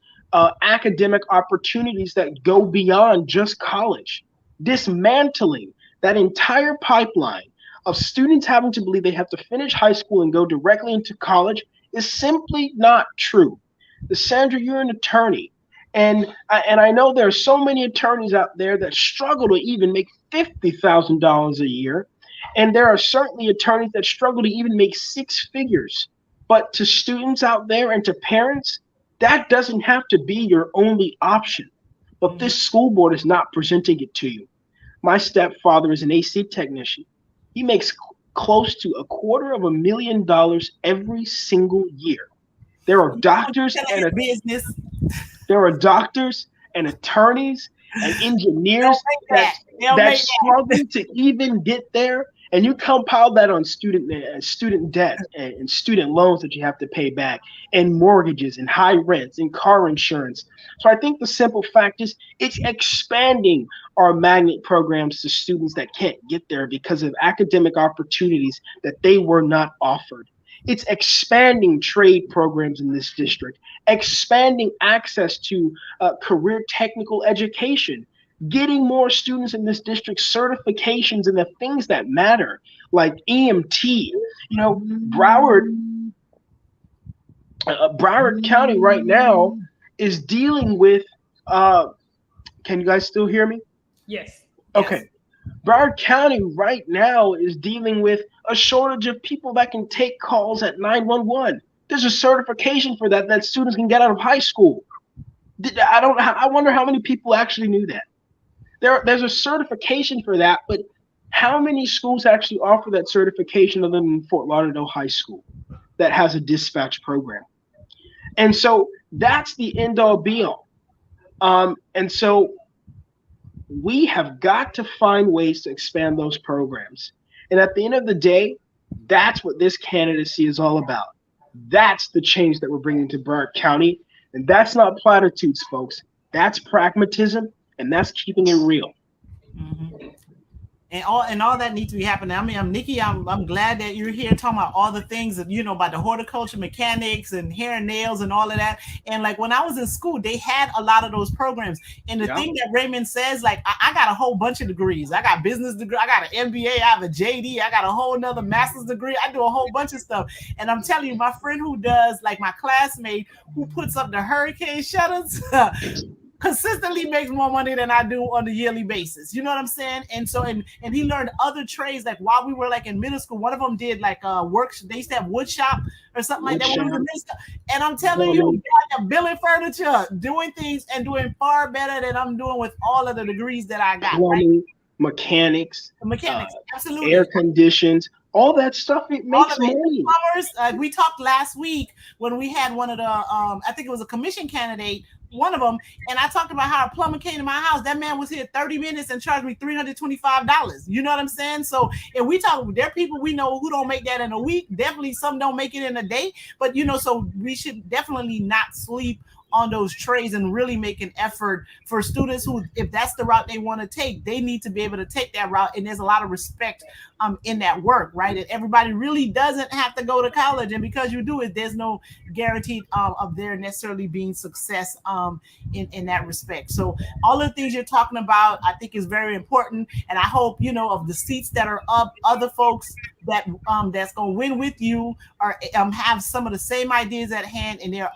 academic opportunities that go beyond just college. Dismantling that entire pipeline of students having to believe they have to finish high school and go directly into college is simply not true. Sandra, you're an attorney, and I know there are so many attorneys out there that struggle to even make $50,000 a year, and there are certainly attorneys that struggle to even make six figures. But to students out there and to parents, that doesn't have to be your only option. But this school board is not presenting it to you. My stepfather is an AC technician. He makes close to $250,000 every single year. There are doctors and business. There are doctors and attorneys and engineers that struggle to even get there. And you compile that on student debt and student loans that you have to pay back, and mortgages and high rents and car insurance. So I think the simple fact is it's expanding our magnet programs to students that can't get there because of academic opportunities that they were not offered. It's expanding trade programs in this district, expanding access to career technical education, getting more students in this district certifications in the things that matter, like EMT. You know, Broward County right now is dealing with, can you guys still hear me? Yes. Okay. Broward County right now is dealing with a shortage of people that can take calls at 911. There's a certification for that students can get out of high school. I wonder how many people actually knew that. There's a certification for that, but how many schools actually offer that certification other than Fort Lauderdale High School that has a dispatch program? And so that's the end all be all. And so we have got to find ways to expand those programs. And at the end of the day, that's what this candidacy is all about. That's the change that we're bringing to Broward County. And that's not platitudes, folks. That's pragmatism, and that's keeping it real. Mm-hmm. And all that needs to be happening. I mean, Nikki, I'm glad that you're here talking about all the things that, you know, about the horticulture, mechanics, and hair and nails and all of that. And like when I was in school, they had a lot of those programs. And the thing that Raymond says, like, I got a whole bunch of degrees. I got business degree. I got an MBA. I have a JD. I got a whole nother master's degree. I do a whole bunch of stuff. And I'm telling you, my friend who does, like my classmate who puts up the hurricane shutters, consistently makes more money than I do on a yearly basis. You know what I'm saying? And so, and he learned other trades. Like while we were like in middle school, one of them did like work. They used to have wood shop or something like that. And I'm telling you, like building furniture, doing things and doing far better than I'm doing with all of the degrees that I got. Right? mechanics, The mechanics, absolutely. air conditions, all that stuff. It All makes of it. money. Plumbers, we talked last week when we had one of the, I think it was a commission candidate, one of them, and I talked about how a plumber came to my house. That man was here 30 minutes and charged me $325. You know what I'm saying? So if we talk, there are people we know who don't make that in a week. Definitely some don't make it in a day. But so we should definitely not sleep on those trades and really make an effort for students who, if that's the route they want to take, they need to be able to take that route. And there's a lot of respect in that work, right? And everybody really doesn't have to go to college. And because you do it, there's no guaranteed of there necessarily being success in that respect. So all the things you're talking about, I think is very important. And I hope, of the seats that are up, other folks that that's going to win with you are have some of the same ideas at hand, and they're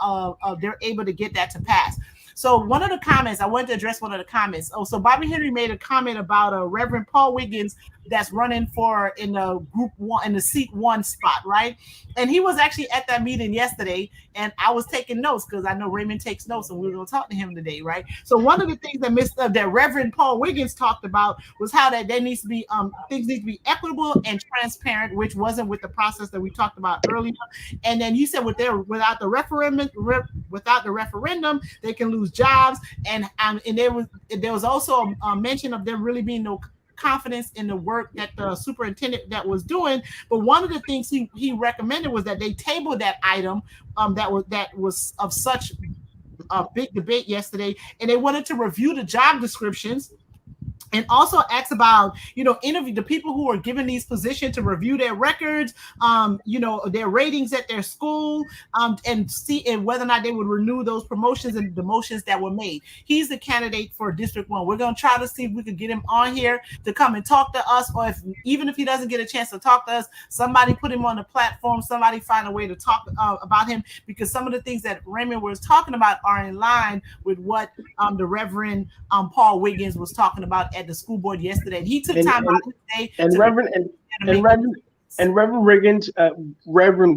able to get that to pass. So one of the comments, I wanted to address one of the comments. Oh, so Bobby Henry made a comment about Reverend Paul Wiggins that's running for in the group one, in the seat one spot, right? And he was actually at that meeting yesterday, and I was taking notes because I know Raymond takes notes, and we were going to talk to him today, right? So one of the things that Reverend Paul Wiggins talked about was how that there needs to be things need to be equitable and transparent, which wasn't with the process that we talked about earlier. And then you said without the referendum, they can lose jobs, and there was also a mention of there really being no confidence in the work that the superintendent that was doing. But one of the things he recommended was that they tabled that item that was of such a big debate yesterday, and they wanted to review the job descriptions and also ask about, interview the people who are given these positions to review their records, their ratings at their school, and see whether or not they would renew those promotions and demotions that were made. He's the candidate for District 1. We're going to try to see if we could get him on here to come and talk to us, or even if he doesn't get a chance to talk to us, somebody put him on the platform, somebody find a way to talk about him, because some of the things that Raymond was talking about are in line with what the Reverend Paul Wiggins was talking about at the school board yesterday. He took time out today. Reverend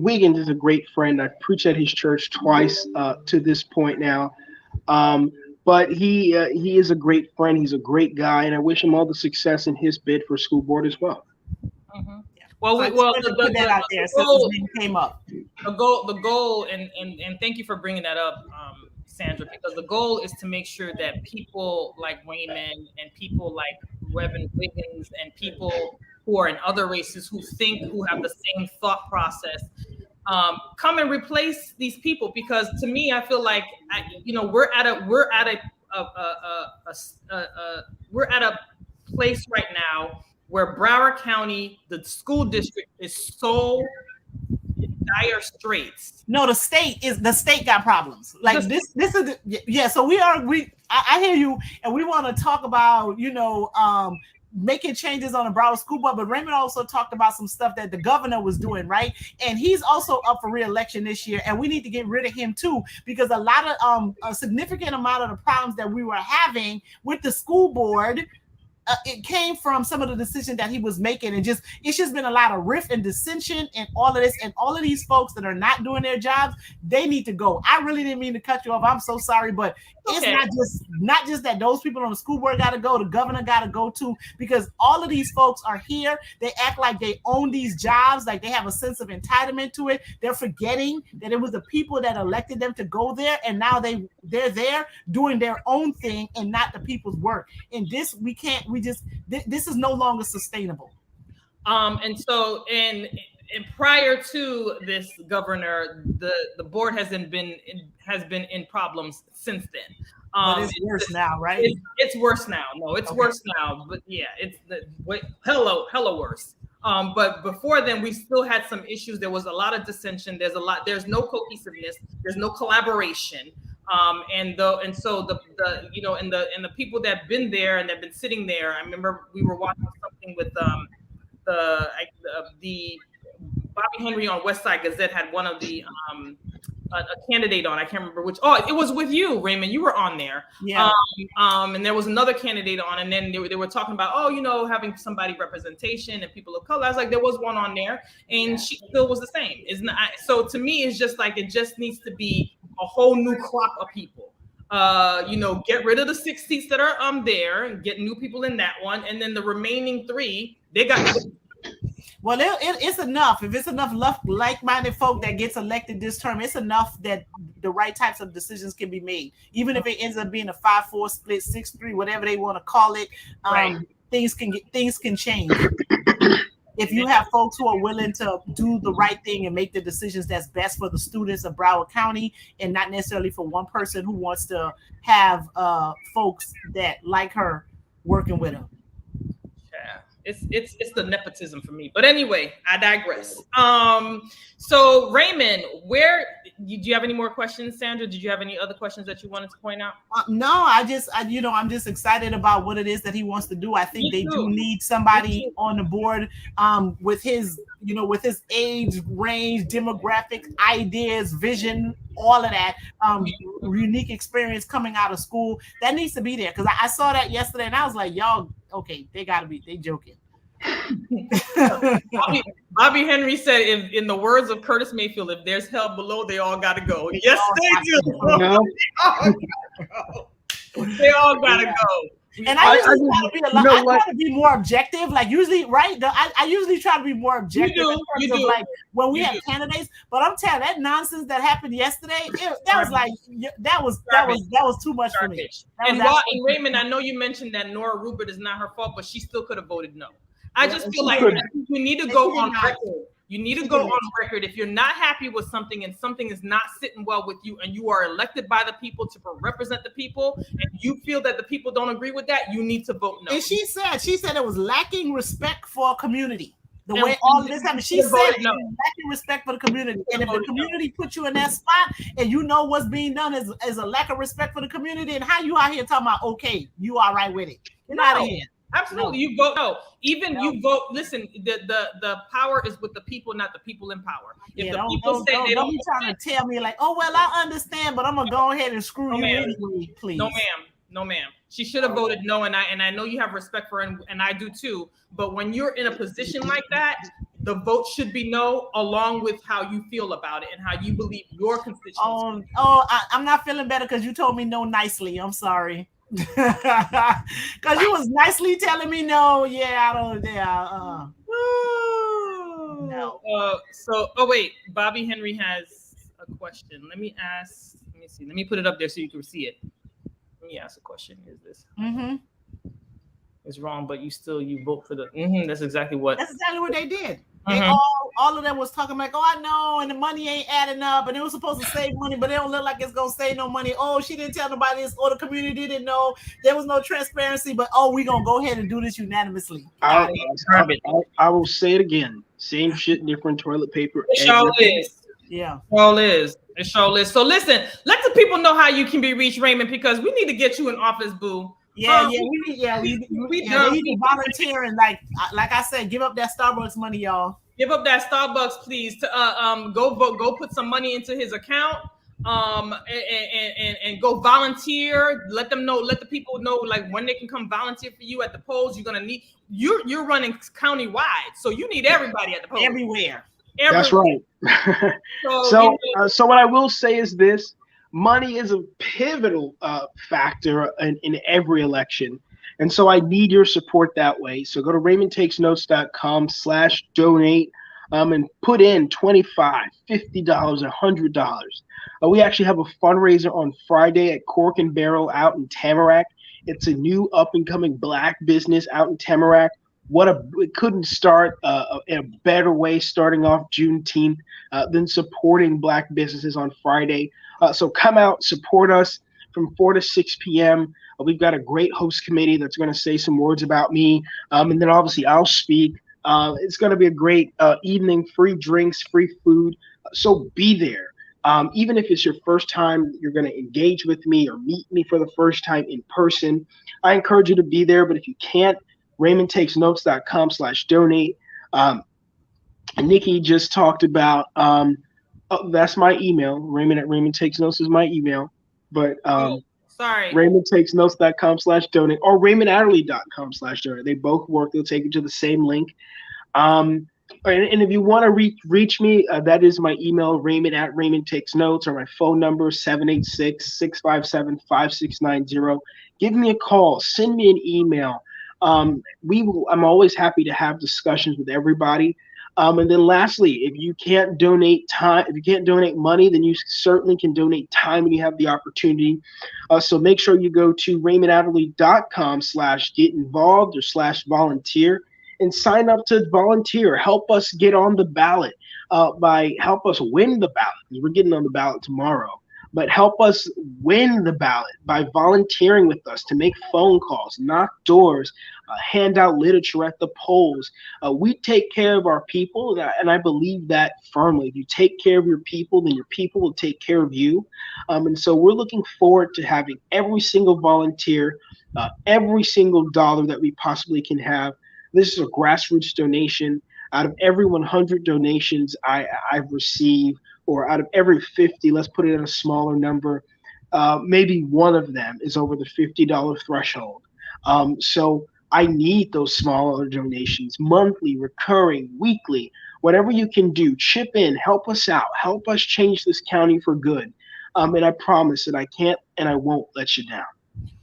Wiggins is a great friend. I've preached at his church twice to this point now. But he is a great friend. He's a great guy, and I wish him all the success in his bid for school board as well. Mm-hmm. Well, put that out there since his name came up. The goal, and thank you for bringing that up, Sandra, because the goal is to make sure that people like Raymond and people like Reverend Wiggins and people who are in other races who have the same thought process come and replace these people. Because to me, I feel like we're at a place right now where Broward County, the school district, is so dire straits. No, the state got problems. Like this is so I hear you, and we want to talk about making changes on the Broward School Board, but Raymond also talked about some stuff that the governor was doing, right? And he's also up for re-election this year, and we need to get rid of him too, because a significant amount of the problems that we were having with the school board, it came from some of the decisions that he was making, and it's just been a lot of rift and dissension and all of this, and all of these folks that are not doing their jobs, they need to go. I really didn't mean to cut you off. I'm so sorry, but it's not just that those people on the school board got to go, the governor got to go too, because all of these folks are here. They act like they own these jobs, like they have a sense of entitlement to it. They're forgetting that it was the people that elected them to go there, and now they're there doing their own thing and not the people's work. And this this is no longer sustainable. And prior to this governor, the board has been in problems since then. But it's worse now, right? It's worse now. No, it's worse now. But yeah, it's hella worse. But before then, we still had some issues. There was a lot of dissension. There's no cohesiveness. There's no collaboration. And so the people that have been there and that have been sitting there, I remember we were watching something with the Bobby Henry on West Side Gazette had one of the a candidate on. I can't remember which. Oh, it was with you, Raymond. You were on there. Yeah. And there was another candidate on, and then they were talking about, having somebody representation and people of color. I was like, there was one on there, and she still was the same. So to me, it's just like it just needs to be a whole new crop of people. Get rid of the 6 seats that are there and get new people in that one, and then the remaining 3, they got. Well, it's enough. If it's enough like-minded folk that gets elected this term, it's enough that the right types of decisions can be made. Even if it ends up being a 5-4 split, 6-3, whatever they want to call it, things can change. If you have folks who are willing to do the right thing and make the decisions that's best for the students of Broward County, and not necessarily for one person who wants to have folks that like her working with her. It's the nepotism for me. But anyway, I digress. So Raymond, do you have any more questions, Sandra? Did you have any other questions that you wanted to point out? No, I'm just excited about what it is that he wants to do. I think they do need somebody on the board with his age range, demographic, ideas, vision, all of that, unique experience coming out of school. That needs to be there, because I saw that yesterday and I was like, y'all, okay, they joking. Bobby Henry said, in the words of Curtis Mayfield, if there's hell below, they all got to go. Yes, they do. They all got to go. And I usually try to be more objective. Like usually, right? I usually try to be more objective. You do. Like when we have candidates. But I'm telling you, that nonsense that happened yesterday, that was too much for me. And Raymond, I know you mentioned that Nora Rupert is not her fault, but she still could have voted no. I just feel like we need to go on record. You need to go on record. If you're not happy with something and something is not sitting well with you, and you are elected by the people to represent the people, and you feel that the people don't agree with that, you need to vote no. And she said it was lacking respect for a community. The way all of this happened, she said lacking respect for the community. And if the community put you in that spot and you know what's being done is a lack of respect for the community, and how you out here talking about, okay, you all right with it. Get out of here. Absolutely. You vote no. You vote. Listen, the power is with the people, not the people in power. If the people say they don't, be trying to tell me like, oh well, I understand, but I'm gonna go ahead and screw you anyway, please. No, ma'am. She should have voted no, and I know you have respect for her, and I do too. But when you're in a position like that, the vote should be no, along with how you feel about it and how you believe your constituents. I'm not feeling better because you told me no nicely. I'm sorry. Because you was nicely telling me no. No. Wait, Bobby Henry has a question. Let me see. Let me put it up there so you can see it. Let me ask a question. Is this it's wrong, but you vote for the that's exactly what they did. They all of them was talking like, oh, I know, and the money ain't adding up, and it was supposed to save money, but it don't look like it's gonna save no money. Oh, she didn't tell nobody this, or the community didn't know. There was no transparency, but we gonna go ahead and do this unanimously. I will say it again. Same shit, different toilet paper. It sure is. Yeah. It sure is. So listen, let the people know how you can be reached, Raymond, because we need to get you in office, boo. We need to volunteer and like I said, give up that Starbucks money, y'all. Give up that Starbucks, please. To go put some money into his account. And go volunteer. Let the people know like when they can come volunteer for you at the polls. You're running county-wide, so you need everybody at the polls. Everywhere. That's right. So what I will say is this. Money is a pivotal factor in every election. And so I need your support that way. So go to RaymondTakesNotes.com/donate and put in $25, $50, $100. We actually have a fundraiser on Friday at Cork and Barrel out in Tamarack. It's a new up-and-coming Black business out in Tamarack. It couldn't start in a better way starting off Juneteenth than supporting Black businesses on Friday. So come out, support us from 4 to 6 p.m. We've got a great host committee that's going to say some words about me. And then obviously I'll speak. It's going to be a great evening, free drinks, free food. So be there. Even if it's your first time you're going to engage with me or meet me for the first time in person, I encourage you to be there. But if you can't, RaymondTakesNotes.com/donate. Nikki just talked about, that's my email. Raymond at RaymondTakesNotes is my email. But sorry. RaymondTakesNotes.com/donate or RaymondAdderly.com/donate. They both work. They'll take you to the same link. And if you want to reach me, that is my email, Raymond at Raymond Takes Notes, or my phone number, 786-657-5690. Give me a call. Send me an email. I'm always happy to have discussions with everybody. And then lastly, if you can't donate money, then you certainly can donate time when you have the opportunity. So make sure you go to raymondadderly.com/get involved or /volunteer and sign up to volunteer. Help us get on the ballot help us win the ballot. We're getting on the ballot tomorrow. But help us win the ballot by volunteering with us to make phone calls, knock doors, hand out literature at the polls. We take care of our people, and I believe that firmly. If you take care of your people, then your people will take care of you. And so we're looking forward to having every single volunteer, every single dollar that we possibly can have. This is a grassroots donation. Out of every 100 donations I've received, or out of every 50, let's put it at a smaller number, maybe one of them is over the $50 threshold. So I need those smaller donations, monthly, recurring, weekly, whatever you can do. Chip in, help us out, help us change this county for good. And I promise that I can't and I won't let you down.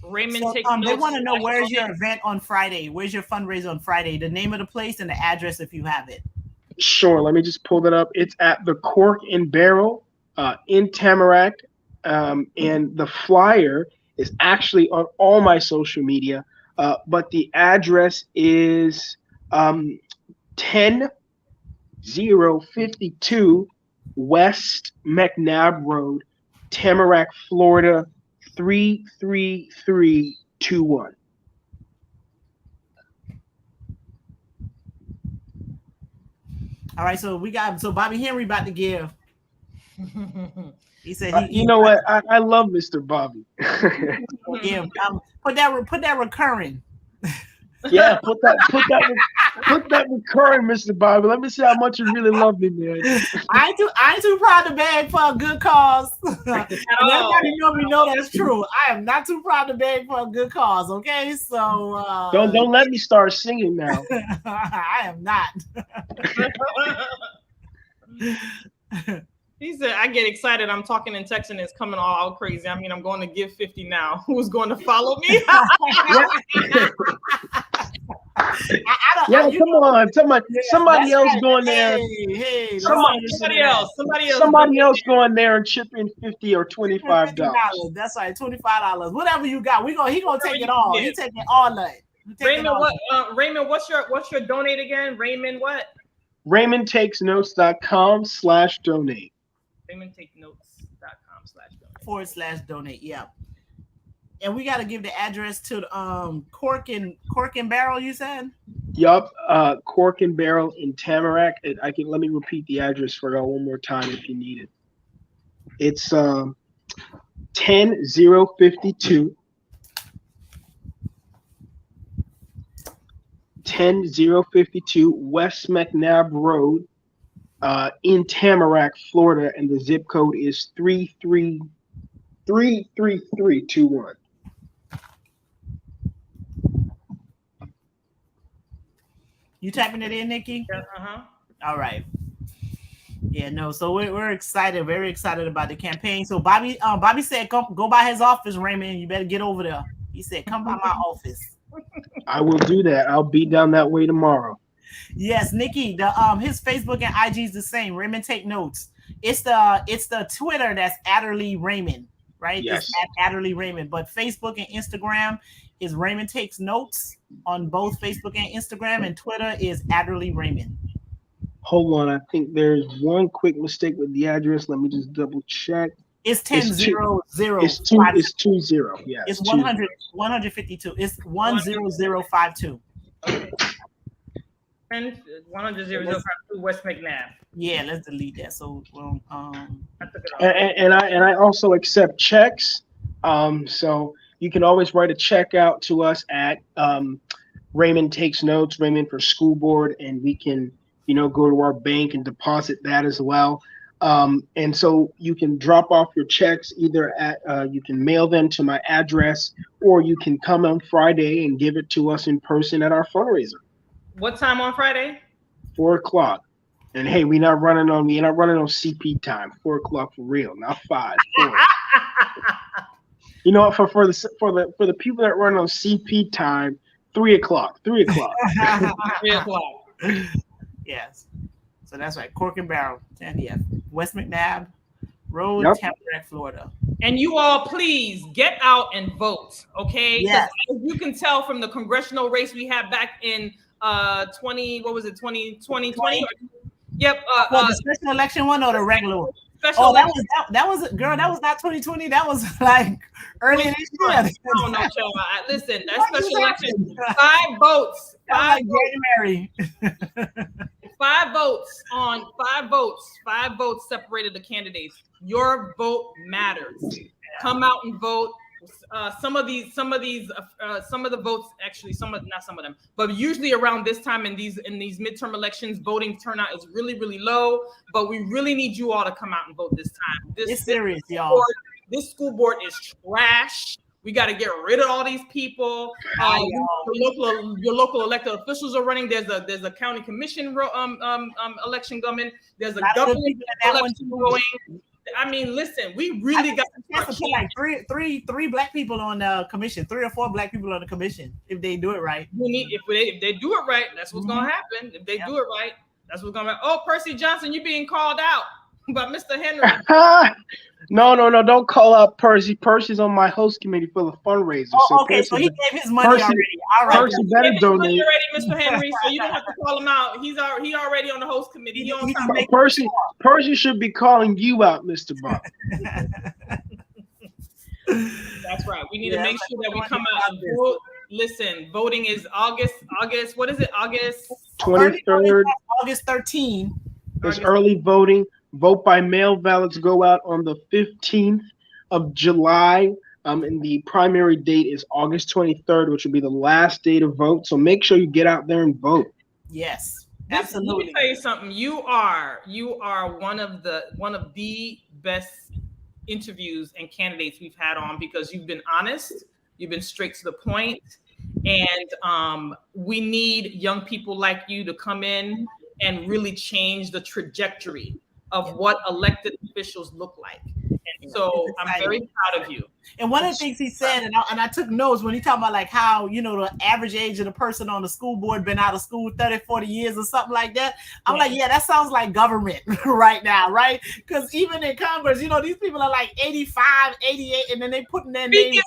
Raymond, so, they want to know, where's your event on Friday? Where's your fundraiser on Friday? The name of the place and the address if you have it. Sure, let me just pull that up. It's at the Cork and Barrel in Tamarack, and the flyer is actually on all my social media, but the address is 10052 West McNabb Road, Tamarack, Florida, 33321. All right, so Bobby Henry about to give. He said, "You know what? I love Mr. Bobby." Yeah, put that recurring. Yeah, put that recurring, Mr. Bobby. Let me see how much you really love me, man. I ain't too proud to beg for a good cause. Everybody know that's true. I am not too proud to beg for a good cause. Okay, so don't let me start singing now. I am not. He said, I get excited. I'm talking and texting. It's coming all out crazy. I mean, I'm going to give 50 now. Who's going to follow me? Come on. Somebody else going there. Hey, somebody else going there and chip in $50 or $25. That's right, $25. Whatever you got, he gonna take it all. He taking all of it. Raymond, what's your donate again? Raymond, what? RaymondTakesNotes.com/donate. RaymondTakeNotes.com/donate. /donate. Yeah. And we got to give the address to Cork and Barrel, you said? Yup, Cork and Barrel in Tamarack. Let me repeat the address for y'all one more time if you need it. It's 10052 West McNabb Road in Tamarack, Florida, and the zip code is 33321. You typing it in, Nikki? Uh-huh. All right. Yeah, no. So we're excited, very excited about the campaign. So Bobby said, go by his office, Raymond. You better get over there. He said, come by my office. I will do that. I'll be down that way tomorrow. Yes, Nikki. His Facebook and IG is the same. Raymond Take Notes. It's the Twitter that's Adderly Raymond, right? Yes. It's at Adderly Raymond. But Facebook and Instagram is Raymond Takes Notes on both Facebook and Instagram, and Twitter is Adderly Raymond. Hold on, I think there's one quick mistake with the address. Let me just double check. It's 100. It's 20. Yeah. It's 100. 152. It's 10052. 10052 West McNabb. Yeah, let's delete that. So and I also accept checks. So you can always write a check out to us at Raymond Takes Notes, Raymond for School Board, and we can go to our bank and deposit that as well. And so you can drop off your checks either at you can mail them to my address, or you can come on Friday and give it to us in person at our fundraiser. What time on Friday? 4 o'clock. And hey, we're not running on CP time. 4 o'clock for real, not 5. 4. You know, for the people that run on CP time, 3 o'clock. 3 o'clock. 3 o'clock. Yes. So that's right. Cork and Barrel, 10th, West McNabb Road, Yep. Tamarack, Florida. And you all, please get out and vote, okay? Yes. As you can tell from the congressional race we had back in 2020? Yep. The special election one or the regular one? Special that was girl. That was not 2020. That was like early this year. I don't know, child. Listen, that special election, 5 votes. 5 January. 5 votes on 5 votes. 5 votes separated the candidates. Your vote matters. Come out and vote. Some of the votes, actually, not some of them, but usually around this time in these midterm elections, voting turnout is really, really low. But we really need you all to come out and vote this time. It's serious, y'all. This school board is trash. We got to get rid of all these people. Your local elected officials are running. There's a county commission election coming. There's a government election going. I mean, listen, we really got to put like three black people on the commission, 3 or 4 black people on the commission if they do it right. If they do it right, that's what's gonna happen. If they do it right, that's what's gonna happen. Oh, Percy Johnson, you're being called out by Mr. Henry. No, don't call out Percy. Percy's on my host committee for the fundraiser. Oh, okay, so he gave his money already. All right. Percy better donate. Already, Mr. Henry, so you don't have to call him out. He already on the host committee. Percy should be calling you out, Mr. Bob. That's right. We need to make sure that we come out and vote. Listen, voting is August. What is it? August 23rd. August 13th. There's early voting. Vote by mail ballots go out on the 15th of July. And the primary date is August 23rd, which will be the last day to vote. So make sure you get out there and vote. Yes, absolutely. Let me tell you something. You are one of the best interviews and candidates we've had on because you've been honest, you've been straight to the point, and we need young people like you to come in and really change the trajectory of what elected officials look like. And so I'm very proud of you. And one of the things he said, and I took notes when he talked about like how, the average age of the person on the school board been out of school 30, 40 years or something like that. I'm like, yeah, that sounds like government right now, right? Because even in Congress, these people are like 85, 88, and then they putting their names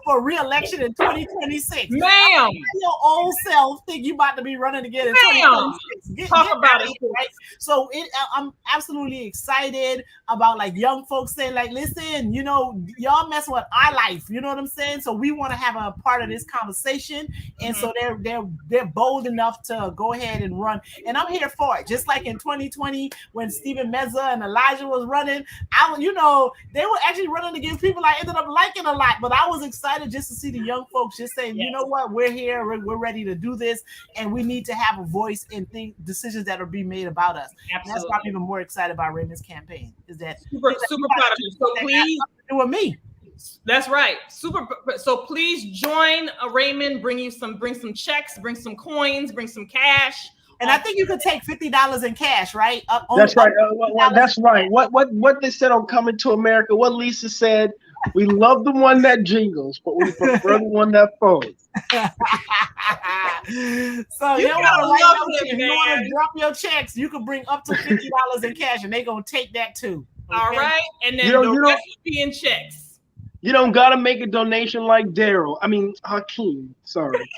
for re-election in 2026. Ma'am! Your old self think you about to be running again in 2026. Talk about it. Right? So I'm absolutely excited about like young folks saying like, listen, y'all mess with our life, you know what I'm saying? So we want to have a part of this conversation, and so they're bold enough to go ahead and run, and I'm here for it. Just like in 2020 when Stephen Meza and Elijah was running, they were actually running against people I ended up liking a lot, but I was excited just to see the young folks just saying, you know what, we're here, we're ready to do this, and we need to have a voice in decisions that are being made about us. And that's why I'm even more excited about Raymond's campaign. Is that super proud of you. So please do with me. That's right. So please join Raymond. Bring some checks, bring some coins, bring some cash. And I think you could take $50 in cash, right? That's right. That's right. What they said on Coming to America, what Lisa said, we love the one that jingles, but we prefer the one that folds. So you want to drop your checks, you can bring up to $50 in cash, and they're going to take that too. Okay? All right. And then the rest will be in checks. You don't gotta make a donation like Hakeem. Sorry.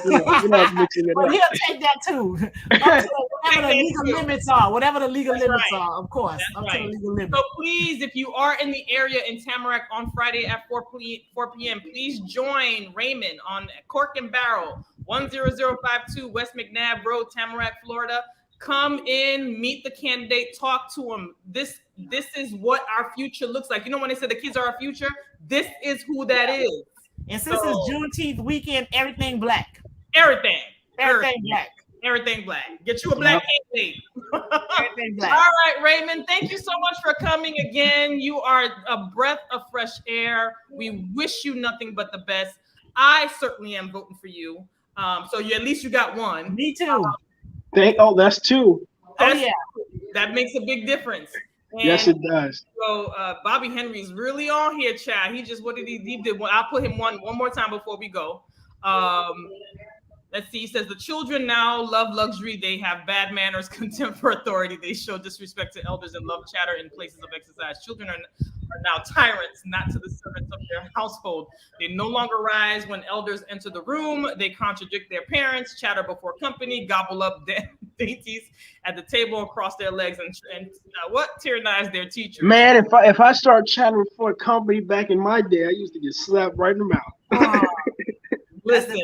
You're not mixing it up. He'll take that too. Whatever the legal limits are. Whatever the legal limits are, of course. Up to the legal limit. So please, if you are in the area in Tamarack on Friday at 4 p.m., please join Raymond on Cork and Barrel, 10052 West McNabb Road, Tamarack, Florida. Come in, meet the candidate, talk to them. This is what our future looks like. When they say the kids are our future, this is who that is. And since it's Juneteenth weekend, everything black. Everything black. Everything black. Get you a black candidate. Everything black. All right, Raymond, thank you so much for coming again. You are a breath of fresh air. We wish you nothing but the best. I certainly am voting for you. So at least you got one. Me too. That's two. That makes a big difference. And yes, it does. So Bobby Henry's really on here, Chad. He just what did he did? I'll put him one more time before we go. Let's see. He says the children now love luxury. They have bad manners, contempt for authority. They show disrespect to elders and love chatter in places of exercise. Children are now tyrants, not to the servants of their household. They no longer rise when elders enter the room. They contradict their parents, chatter before company, gobble up dainties at the table across their legs, and tyrannize their teachers. Man, if I start chattering before company back in my day, I used to get slapped right in the mouth. Listen,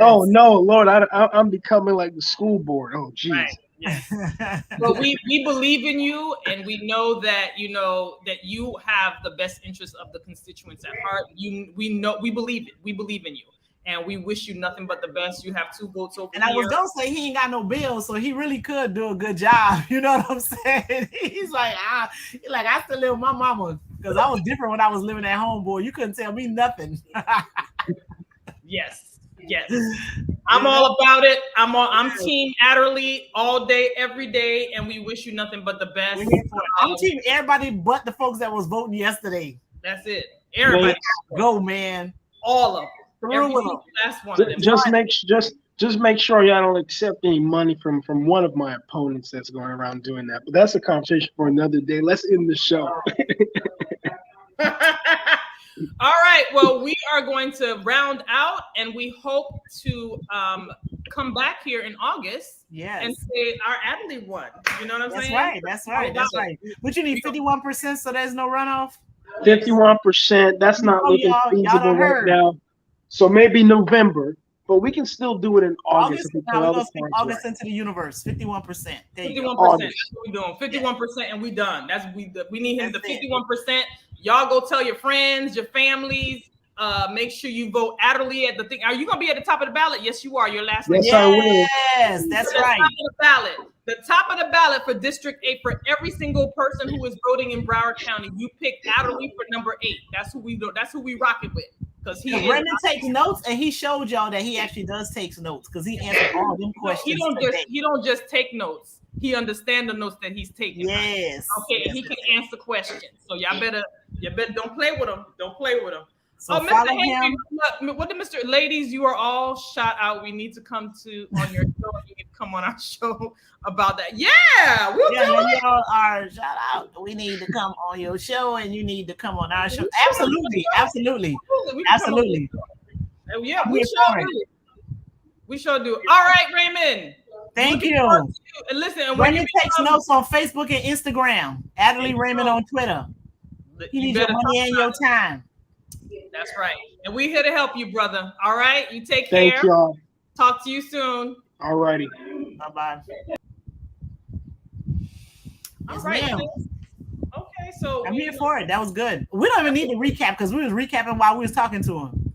oh no, Lord, I'm becoming like the school board. Oh, geez. Right. Yes. But we believe in you, and we know that that you have the best interests of the constituents at heart. We believe it. We believe in you, and we wish you nothing but the best. You have 2 votes over. And I was gonna say he ain't got no bills, so he really could do a good job. You know what I'm saying? He's like, I still live with my mama because I was different when I was living at home, boy. You couldn't tell me nothing. Yes. I'm all about it. I'm team Adderly all day, every day, and we wish you nothing but the best. I'm team everybody but the folks that was voting yesterday. That's it. Everybody. Go, man. All of them. Through with them. Last one of them. Just make sure y'all don't accept any money from one of my opponents that's going around doing that. But that's a conversation for another day. Let's end the show. All right. Well, we are going to round out, and we hope to come back here in August and say our Adderly won. You know what I'm saying? That's right. But you need 51%, so there's no runoff. 51%. That's not looking feasible right now. So maybe November, but we can still do it in August. August into the universe. 51%. 51%. That's what we're doing. 51%, and we done. We need him to 51%. Y'all go tell your friends, your families. Make sure you vote Adderly at the thing. Are you gonna be at the top of the ballot? Yes, you are. Your last name. Yes, I will. Yes, that's right. Top of the ballot. The top of the ballot for District 8 for every single person who is voting in Broward County. You pick Adderly for number 8. That's who we do. That's who we rock it with. Because Raymond takes notes, and he showed y'all that he actually does take notes because he answered all them questions. He don't just take notes. He understands the notes that he's taking. Yes. Okay, and he can answer questions. So y'all better don't play with him. Don't play with him. So Mr. Henry, what did Mr. Ladies, you are all shout out. We need to come on your show. You need to come on our show about that. Yeah, we'll do it. Y'all are shout out. We need to come on your show, and you need to come on our show. Absolutely. Yeah, we sure do. All right, Raymond. Thank you. And listen, Raymond takes notes on Facebook and Instagram. Adderly Raymond on Twitter. You need your money and your time. That's right. And we're here to help you, brother. All right. You take care. Thank y'all. Talk to you soon. All righty. Bye-bye. All right. Okay, so I'm here for it. That was good. We don't even need to recap because we was recapping while we was talking to him.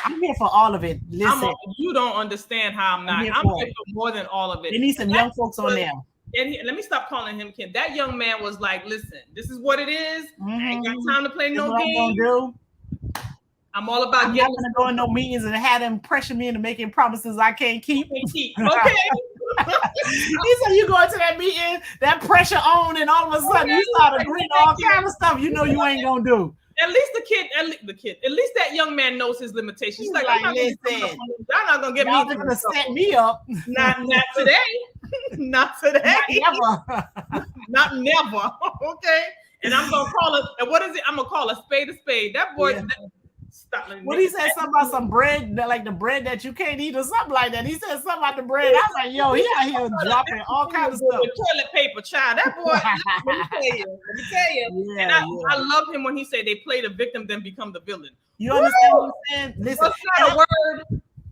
I'm here for all of it. Listen. You don't understand how I'm not. I'm here for more than all of it. We need some young folks on there. And let me stop calling him Ken. That young man was like, listen, this is what it is. I ain't got time to play no game. I'm all about getting. I'm not gonna go in no meetings and have them pressure me into making promises I can't keep. Okay. He said you go into that meeting, that pressure on, and all of a sudden you start agreeing to all kind of stuff you know you ain't gonna do. At least that young man knows his limitations. He's like, listen, y'all not gonna get y'all gonna set me up. Not today. Not today. Not never. Okay. And I'm gonna call it. And what is it? I'm gonna call a spade a spade. That boy. Yeah. When he said something about some bread, like the bread that you can't eat or something like that, he said something about the bread. I was like, yo, he out here dropping all kinds of stuff. Toilet paper, child. That boy, let me tell you. Yeah, and I love him when he said they play the victim, then become the villain. You understand what I'm saying? Listen,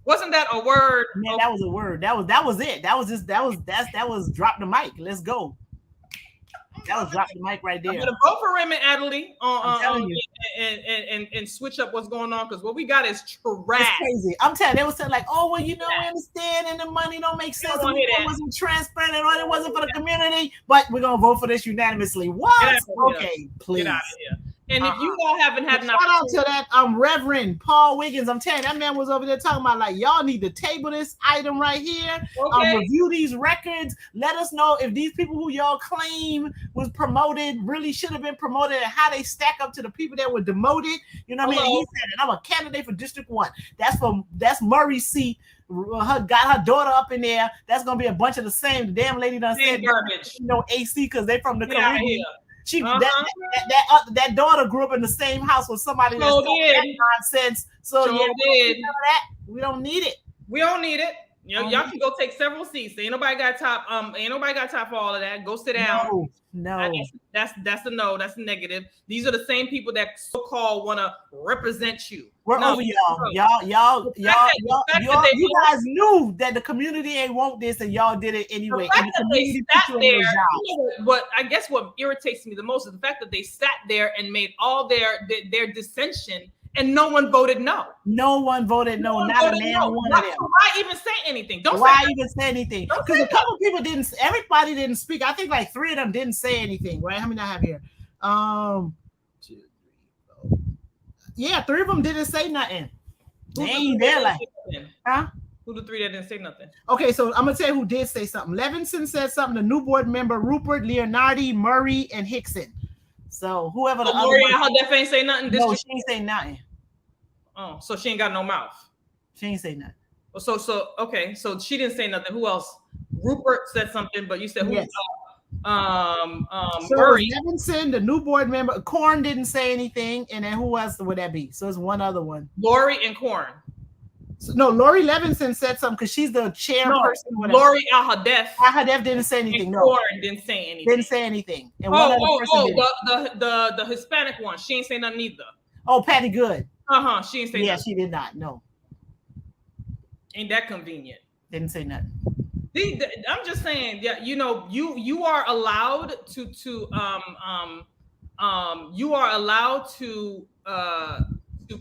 wasn't that a word? Man, that was a word. That was it. That was drop the mic. Let's go. That was drop the mic right there. I'm gonna vote for Raymond Adderly and switch up what's going on because what we got is trash. It's crazy. I'm telling you, they were saying like, oh well, we understand and the money don't make sense. It wasn't transparent and it wasn't for the community, but we're gonna vote for this unanimously. What? Okay, please. Get out of here. And if you all haven't had an shout out to that Reverend Paul Wiggins. I'm telling you, that man was over there talking about like y'all need to table this item right here. Okay. Review these records. Let us know if these people who y'all claim was promoted really should have been promoted and how they stack up to the people that were demoted. You know what I mean? He said, and I'm a candidate for District 1. That's Murray C. Got her daughter up in there. That's gonna be a bunch of the same. The damn lady done said garbage. AC because they from the Caribbean. She that daughter grew up in the same house with somebody that's that nonsense. So we don't need it. We don't need it. Y'all can go take several seats. Ain't nobody got top. Ain't nobody got top for all of that. Go sit down. No. That's a no. That's a negative. These are the same people that so-called want to represent you. We're over y'all. You guys knew that the community ain't want this, and y'all did it anyway. The fact that they sat there, what I guess what irritates me the most is the fact that they sat there and made all their dissension, and no one voted no. No one voted no. Not a damn one of them. Why even say anything? Why even say anything? Because a couple people didn't. Everybody didn't speak. I think like 3 of them didn't say anything. Right? How many I have here? 2, 3, 4. Yeah, 3 of them didn't say nothing. They ain't there like, huh? Who the 3 that didn't say nothing? Okay, so I'm gonna tell you who did say something. Levinson said something. The new board member Rupert, Leonardi, Murray, and Hickson. So whoever the other Lori Def ain't say nothing. No, she ain't say nothing. Oh, so she ain't got no mouth. She ain't say nothing. So okay, so she didn't say nothing. Who else? Rupert said something, but you said who? Yes. Murray. Levinson, the new board member. Korn didn't say anything, and then who else would that be? So it's one other one. Lori and Korn. So, no, Lori Levinson said something because she's the chairperson. No, Lori Al-Hadef. Al-Hadef didn't say anything. No, Korn didn't say anything. Didn't say anything. And the Hispanic one. She ain't say nothing either. Oh, Patty Good. She ain't say nothing. Yeah, she did not. No. Ain't that convenient? Didn't say nothing. I'm just saying, yeah, you are allowed to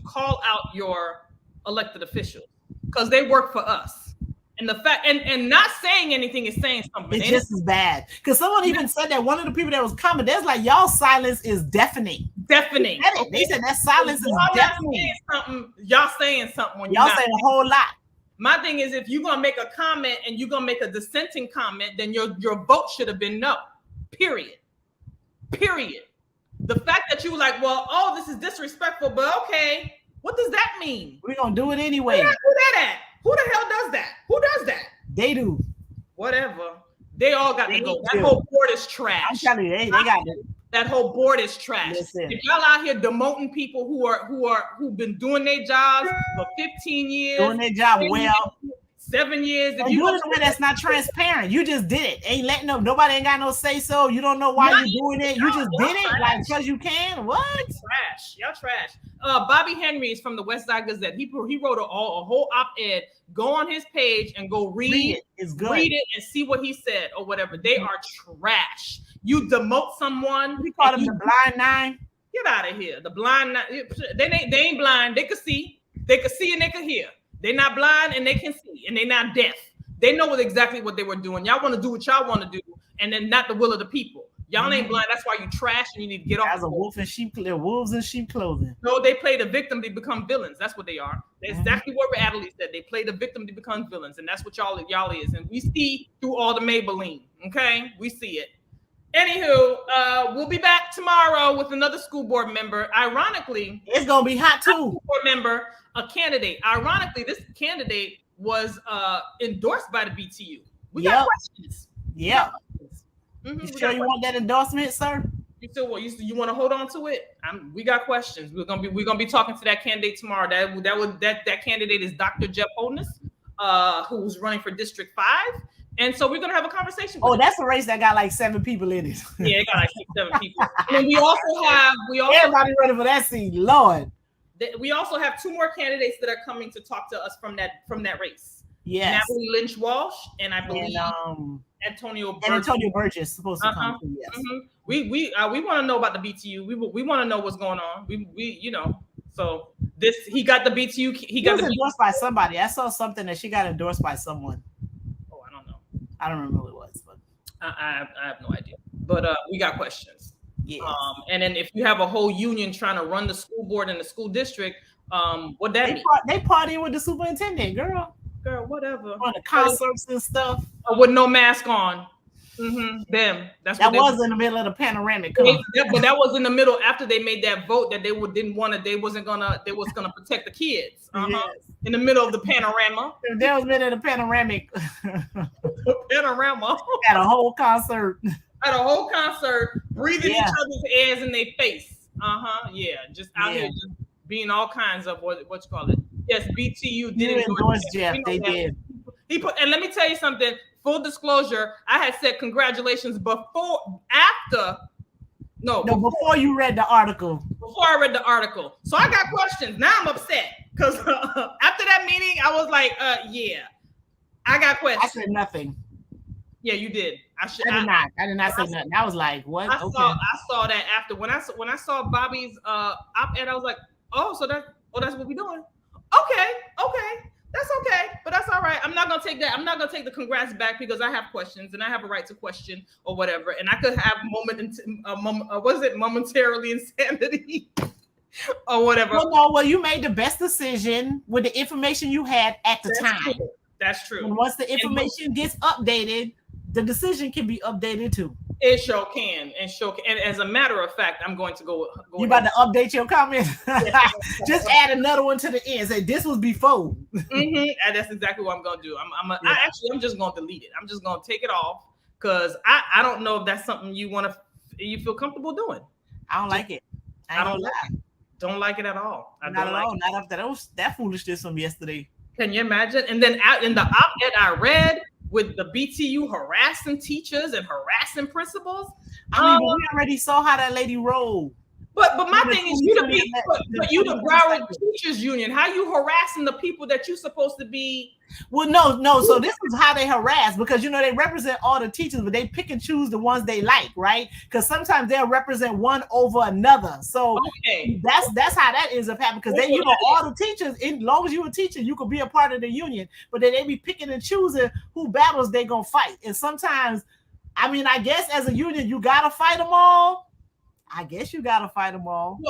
call out your elected officials because they work for us. And the fact and not saying anything is saying something. It's just as bad. Because someone even said that one of the people that was coming, there's like y'all silence is deafening. Deafening. Okay. They said that silence is deafening. Y'all saying something when y'all saying a whole lot. My thing is, if you're gonna make a comment and you're gonna make a dissenting comment, then your vote should have been no. Period. The fact that you were like, well, this is disrespectful, but okay, what does that mean? We're gonna do it anyway. Who that at? Who the hell does that? Who does that? They do. Whatever. They all got to go. That whole board is trash. I'm telling you, they got it. That whole board is trash. Listen. If y'all out here demoting people who've been doing their jobs for 15 years, doing their job well, 7 years, if you in a way that's not transparent, you just did it. Ain't letting them. Nobody ain't got no say so. You don't know why you're doing it. You just did it like because you can. What? Trash. Y'all trash. Bobby Henry is from the West Side Gazette. He wrote a whole op-ed. Go on his page and go read it. It's good. Read it and see what he said or whatever. They are trash. You demote someone. We call them the blind nine. Get out of here. The blind nine. They ain't blind. They could see. They could see and they could hear. They're not blind and they can see and they're not deaf. They know exactly what they were doing. Y'all want to do what y'all want to do, and then not the will of the people. Y'all ain't blind. That's why you trash and you need to get off. As a wolf in sheep, they're wolves in sheep clothing. No, they play the victim to become villains. That's what they are. That's exactly what Adderly said. They play the victim to become villains, and that's what y'all is. And we see through all the Maybelline. Okay, we see it. Anywho, we'll be back tomorrow with another school board member. Ironically, it's gonna be hot too. School board member, a candidate. Ironically, this candidate was endorsed by the BTU. We got questions. Yeah. You sure you want that endorsement, sir? You still what? You want to hold on to it? We got questions. We're gonna be talking to that candidate tomorrow. That candidate is Dr. Jeff Holness, who's running for District 5. And so we're gonna have a conversation. That's a race that got like 7 people in it. Yeah, it got like 6-7 people. And we also have everybody running for that seat. Lord. We also have 2 more candidates that are coming to talk to us from that race. Yes. Natalie Lynch Walsh and I believe Antonio Burgess. And Antonio Burgess is supposed to come. Yes. We want to know about the BTU. We want to know what's going on. We so this he got the BTU. He got endorsed by somebody. I saw something that she got endorsed by someone. Oh, I don't know. I don't remember who it was, but I have no idea. But we got questions. Yes. And then if you have a whole union trying to run the school board and the school district, what that mean? They partying with the superintendent, girl. Girl, whatever. On the concerts and stuff. With no mask on. Them. That was in the middle of the panoramic. But that was in the middle after they made that vote that they didn't want to. They was gonna protect the kids. Yes. In the middle of the panorama. There was middle of the panoramic. Panorama. At a whole concert. At a whole concert, breathing each other's airs in their face. Yeah, just out here, just being all kinds of what you call it. Yes, BTU did endorse Jeff. They did. He put, and let me tell you something. Full disclosure, I had said congratulations before you read the article. Before I read the article. So I got questions. Now I'm upset because after that meeting, I was like, yeah, I got questions. I said nothing. Yeah, you did. I did not say nothing. I was like, what? I saw that after when I saw Bobby's op-ed, I was like, that's what we're doing. Okay. That's okay, but that's all right. I'm not gonna take that. I'm not gonna take the congrats back because I have questions and I have a right to question or whatever. And I could have momentarily insanity or whatever. Well, you made the best decision with the information you had at the time. True. That's true. And once the information gets updated, the decision can be updated too. It sure can, and as a matter of fact, I'm going to go. You about to update your comment? Just add another one to the end. Say this was before. And that's exactly what I'm going to do. I'm just going to delete it. I'm just going to take it off because I don't know if that's something you feel comfortable doing. I don't like it. I don't like it at all. Not at all. Not after that foolishness from yesterday. Can you imagine? And then out in the op-ed I read, with the BTU harassing teachers and harassing principals. I mean, we already saw how that lady rolled. But my thing is, you the Broward Teachers Union. How you harassing the people that you're supposed to be? Well, no. So this is how they harass because they represent all the teachers, but they pick and choose the ones they like, right? Because sometimes they'll represent one over another. So that's how that ends up happening. Because then all the teachers, as long as you're a teacher, you could be a part of the union. But then they be picking and choosing who battles they gonna fight. And sometimes, I guess as a union, you gotta fight them all.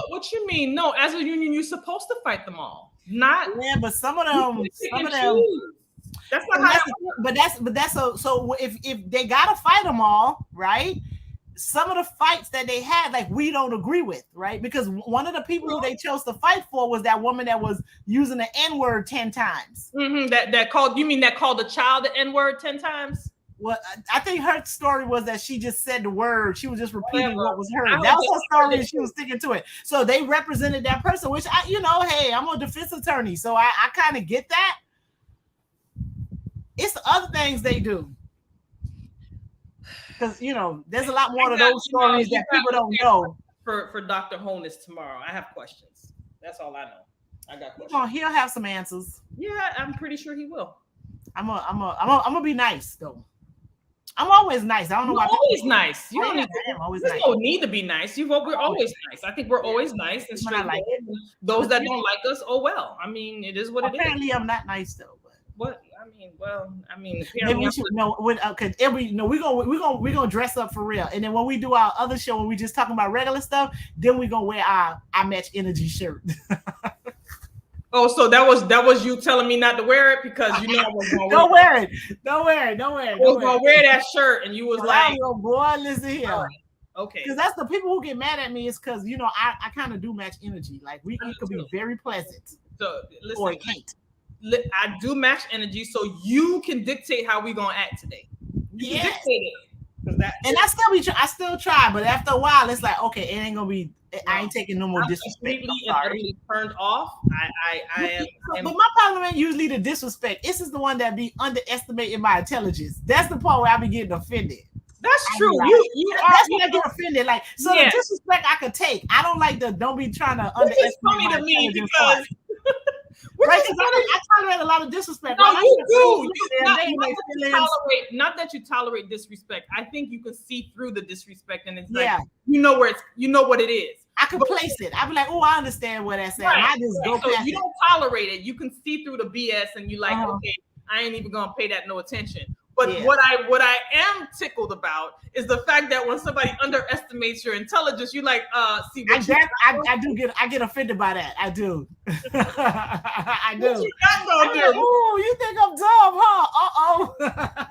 What you mean? No, as a union, you're supposed to fight them all. Not but some of them. That's not how. But that's so if they gotta fight them all, right? Some of the fights that they had, like we don't agree with, right? Because one of the people who they chose to fight for was that woman that was using the N-word 10 times. That called the child the N-word 10 times. Well, I think her story was that she just said the word. She was just repeating what was heard. That was her story, and she was sticking to it. So they represented that person, which hey, I'm a defense attorney, so I kind of get that. It's the other things they do, because there's a lot more of those stories that people don't know. For Dr. Honus tomorrow, I have questions. That's all I know. I got questions. Well, he'll have some answers. Yeah, I'm pretty sure he will. I'm gonna be nice though. I'm always nice. I don't know why. Always nice. You don't need to. No need to be nice. We're always nice. I think we're always nice and straight. Like those that don't like us, oh well. I mean, it is what it is. Apparently, I'm not nice though. But what? Maybe we should know. Because we're gonna dress up for real. And then when we do our other show, when we just talking about regular stuff, then we're gonna wear our I Match Energy shirt. Oh, so that was you telling me not to wear it because I was gonna Don't wear it. I was gonna wear that shirt, and you was like, "Boy, listen here." Right. Okay. Because that's the people who get mad at me is because I kind of do match energy. Like it could be very pleasant. So listen, or it can't. I do match energy, so you can dictate how we gonna act today. You can dictate it. And I still try, but after a while, it's like, okay, it ain't gonna be. I ain't taking no more disrespect. I'm turned off. I am. But my problem ain't usually the disrespect. This is the one that be underestimating my intelligence. That's the part where I be getting offended. That's true. Like, that's when I get offended. Like, so the disrespect I could take. I don't like don't be trying to underestimate my intelligence. Right, because I tolerate a lot of disrespect. No, you do. Not that you tolerate disrespect. I think you can see through the disrespect, and it's like you know what it is. I can place it. I be like, oh, I understand what that's at. Right. I just go past you don't tolerate it. You can see through the BS, and you like, okay, I ain't even gonna pay that no attention. But what I am tickled about is the fact that when somebody underestimates your intelligence, you like see what I get offended by that. I do. I do. What you not gonna do? Like, ooh, you think I'm dumb, huh?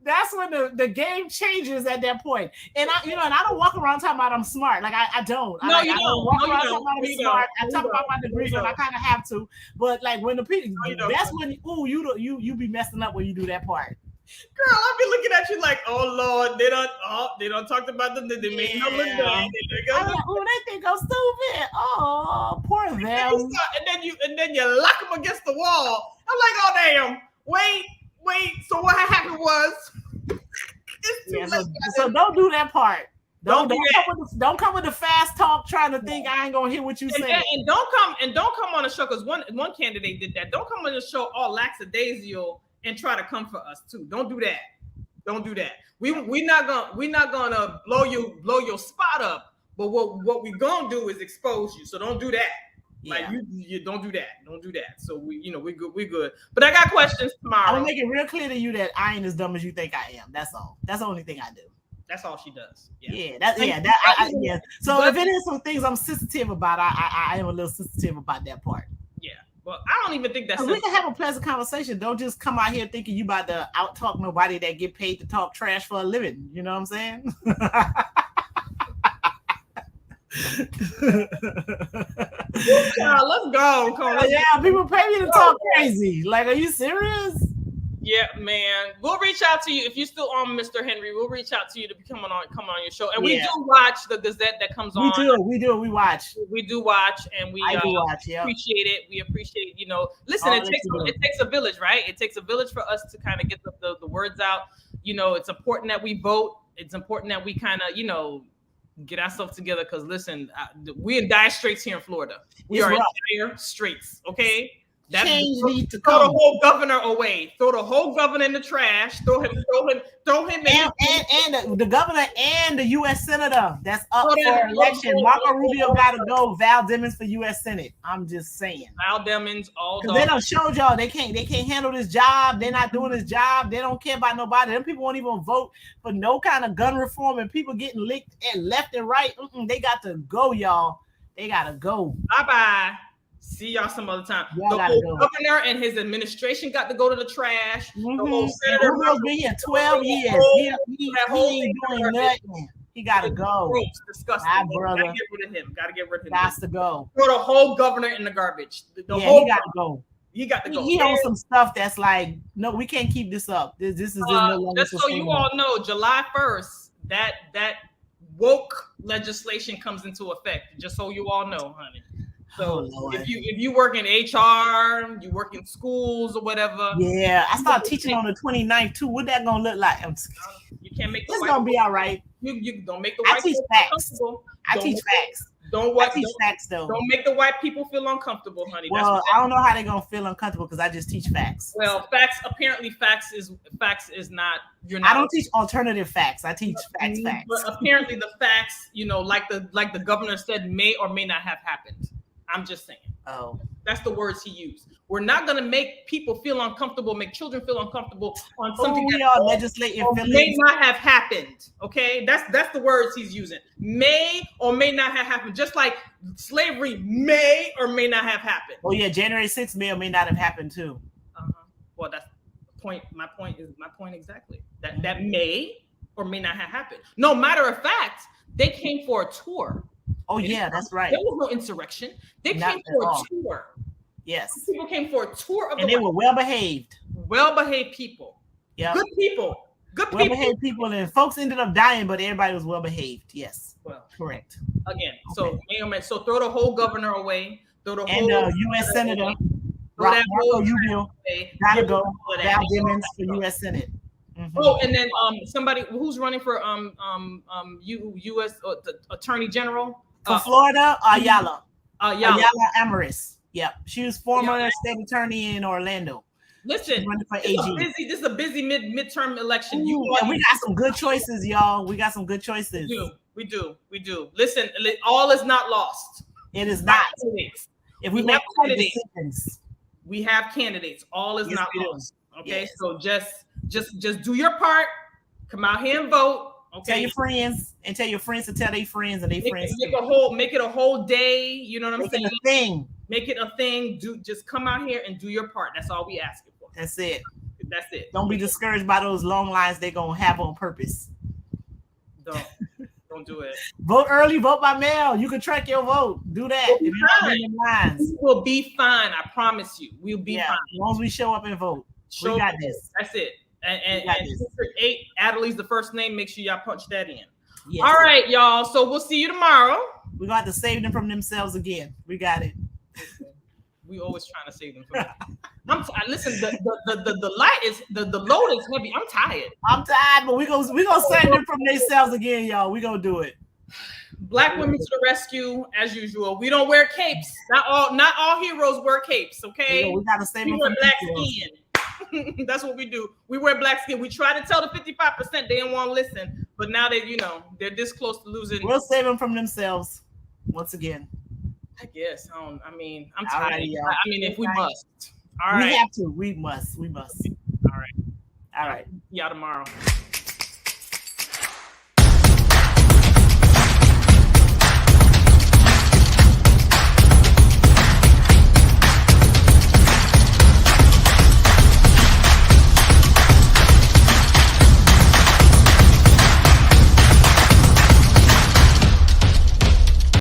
That's when the game changes at that point. And I don't walk around talking about I'm smart. Like I don't. No, I don't. don't walk around talking about I'm smart. I talk about my degrees when I kind of have to. But like when the people, that's when you be messing up when you do that part. Girl, I'll be looking at you like, oh Lord, they don't talk about them. They make no look bad. I'm like, oh, they think I'm stupid. Oh, poor them. And then you lock them against the wall. I'm like, oh damn, wait. So what happened was, it's too late. So don't do that part. Don't come with the fast talk trying to think I ain't gonna hear what you say. And don't come on the show because one candidate did that. Don't come on the show all lackadaisical and try to come for us too. Don't do that. Don't do that. We're not gonna blow your spot up. But what we gonna do is expose you. So don't do that. Yeah. Like you don't do that. Don't do that. So we're good. But I got questions tomorrow. I'm gonna make it real clear to you that I ain't as dumb as you think I am. That's all. That's the only thing I do. That's all she does. Yeah. So if it is some things I'm sensitive about, I am a little sensitive about that part. Yeah. Well, I don't even think that's. We can have a pleasant conversation. Don't just come out here thinking you about to out talk nobody that get paid to talk trash for a living. You know what I'm saying? Let's go. Yeah, people pay me to talk crazy. Like, are you serious? Yeah, man. We'll reach out to you if you're still on, Mr. Henry. We'll reach out to you to come on your show, and we do watch the Gazette that comes on. We do. We watch, and we appreciate it. We appreciate, Listen, it takes a village, right? It takes a village for us to kind of get the words out. It's important that we vote. It's important that we kind of, get ourselves together because listen, we're in dire straits here in Florida. We are in dire straits, okay? Change needs to throw come. the whole governor away. Throw the whole governor in the trash. Throw him in. And the governor and the U.S. senator that's up for election. Marco Rubio got to go. Val Demings for U.S. Senate. I'm just saying. Val Demings, all because they don't show y'all they can't handle this job. They're not doing this job. They don't care about nobody. Them people won't even vote for no kind of gun reform, and people getting licked and left and right. They got to go, y'all. They got to go. Bye-bye. See y'all some other time. The whole governor and his administration got to go to the trash. The whole senator has been here 12 years. He ain't doing nothing. He got to go. Disgusting. My brother. Gotta get rid of him. Got to go. Throw the whole governor in the garbage. He got to go. He got to go. He owns some stuff that's like, no, we can't keep this up. This is no longer just so you all know, July 1st, that woke legislation comes into effect. Just so you all know, honey. So if you work in HR, you work in schools or whatever. Yeah, I start teaching on the 29th too. What that gonna look like? You can't make it's gonna be all right. You don't make the white people uncomfortable. I teach facts. Don't make the white people feel uncomfortable, honey. Well, I don't know how they're gonna feel uncomfortable because I just teach facts. Well, facts is not. I don't teach alternative facts. I teach facts. But apparently, the facts, like the governor said, may or may not have happened. I'm just saying. Oh, that's the words he used. We're not going to make people feel uncomfortable, make children feel uncomfortable on something that may not have happened. Okay, that's the words he's using. May or may not have happened. Just like slavery may or may not have happened. Oh yeah, January 6th may or may not have happened too. Well, that's the point. My point exactly. That may or may not have happened. No matter of fact, they came for a tour. Oh yeah, that's right. There was no insurrection. They came for a tour. Yes. People came for a tour of and they were well behaved. Well behaved people. Yeah. Good people. Well behaved people, and folks ended up dying, but everybody was well behaved. Yes. Well, correct. Again, so throw the whole governor away. Throw the whole U.S. Senator Marco Rubio gotta go. Val Demings for U.S. Senate. Mm-hmm. Oh, and then somebody who's running for U.S. Attorney General for Florida, Ayala Amaris. Yep, she was former state attorney in Orlando. Listen, this is a busy midterm election. We got some good choices, y'all. We got some good choices. We do. Listen, all is not lost. It is not. If we make decisions, we have candidates. All is not lost. Okay, Yes. so just do your part. Come out here and vote. Okay. Tell your friends and tell your friends to tell their friends and their friends. Make it a whole day. You know what I'm saying? Make it a thing. Make it a thing. Just come out here and do your part. That's all we asking for. That's it. That's it. Don't be discouraged by those long lines they're gonna have on purpose. Don't do it. Vote early, vote by mail. You can track your vote. Do that. If you're not in lines. We will be fine. I promise you. We'll be fine. As long as we show up and vote. We got this. That's it. And District 8, Adderly's the first name. Make sure y'all punch that in. Yes. All right, y'all. So we'll see you tomorrow. We're going to have to save them from themselves again. We got it. We always trying to save them from listen, the light is the load is heavy. I'm tired. But we're gonna save them from themselves again, y'all. We're gonna do it. Black women to the rescue, as usual. We don't wear capes. Not all heroes wear capes, okay? We gotta save them from black skin. That's what we do. We wear black skin. We try to tell the 55% they didn't want to listen, but now they're this close to losing. We'll save them from themselves once again. I guess. I'm tired. Right, if we must. All right. We have to. We must. All right. All right. See y'all tomorrow.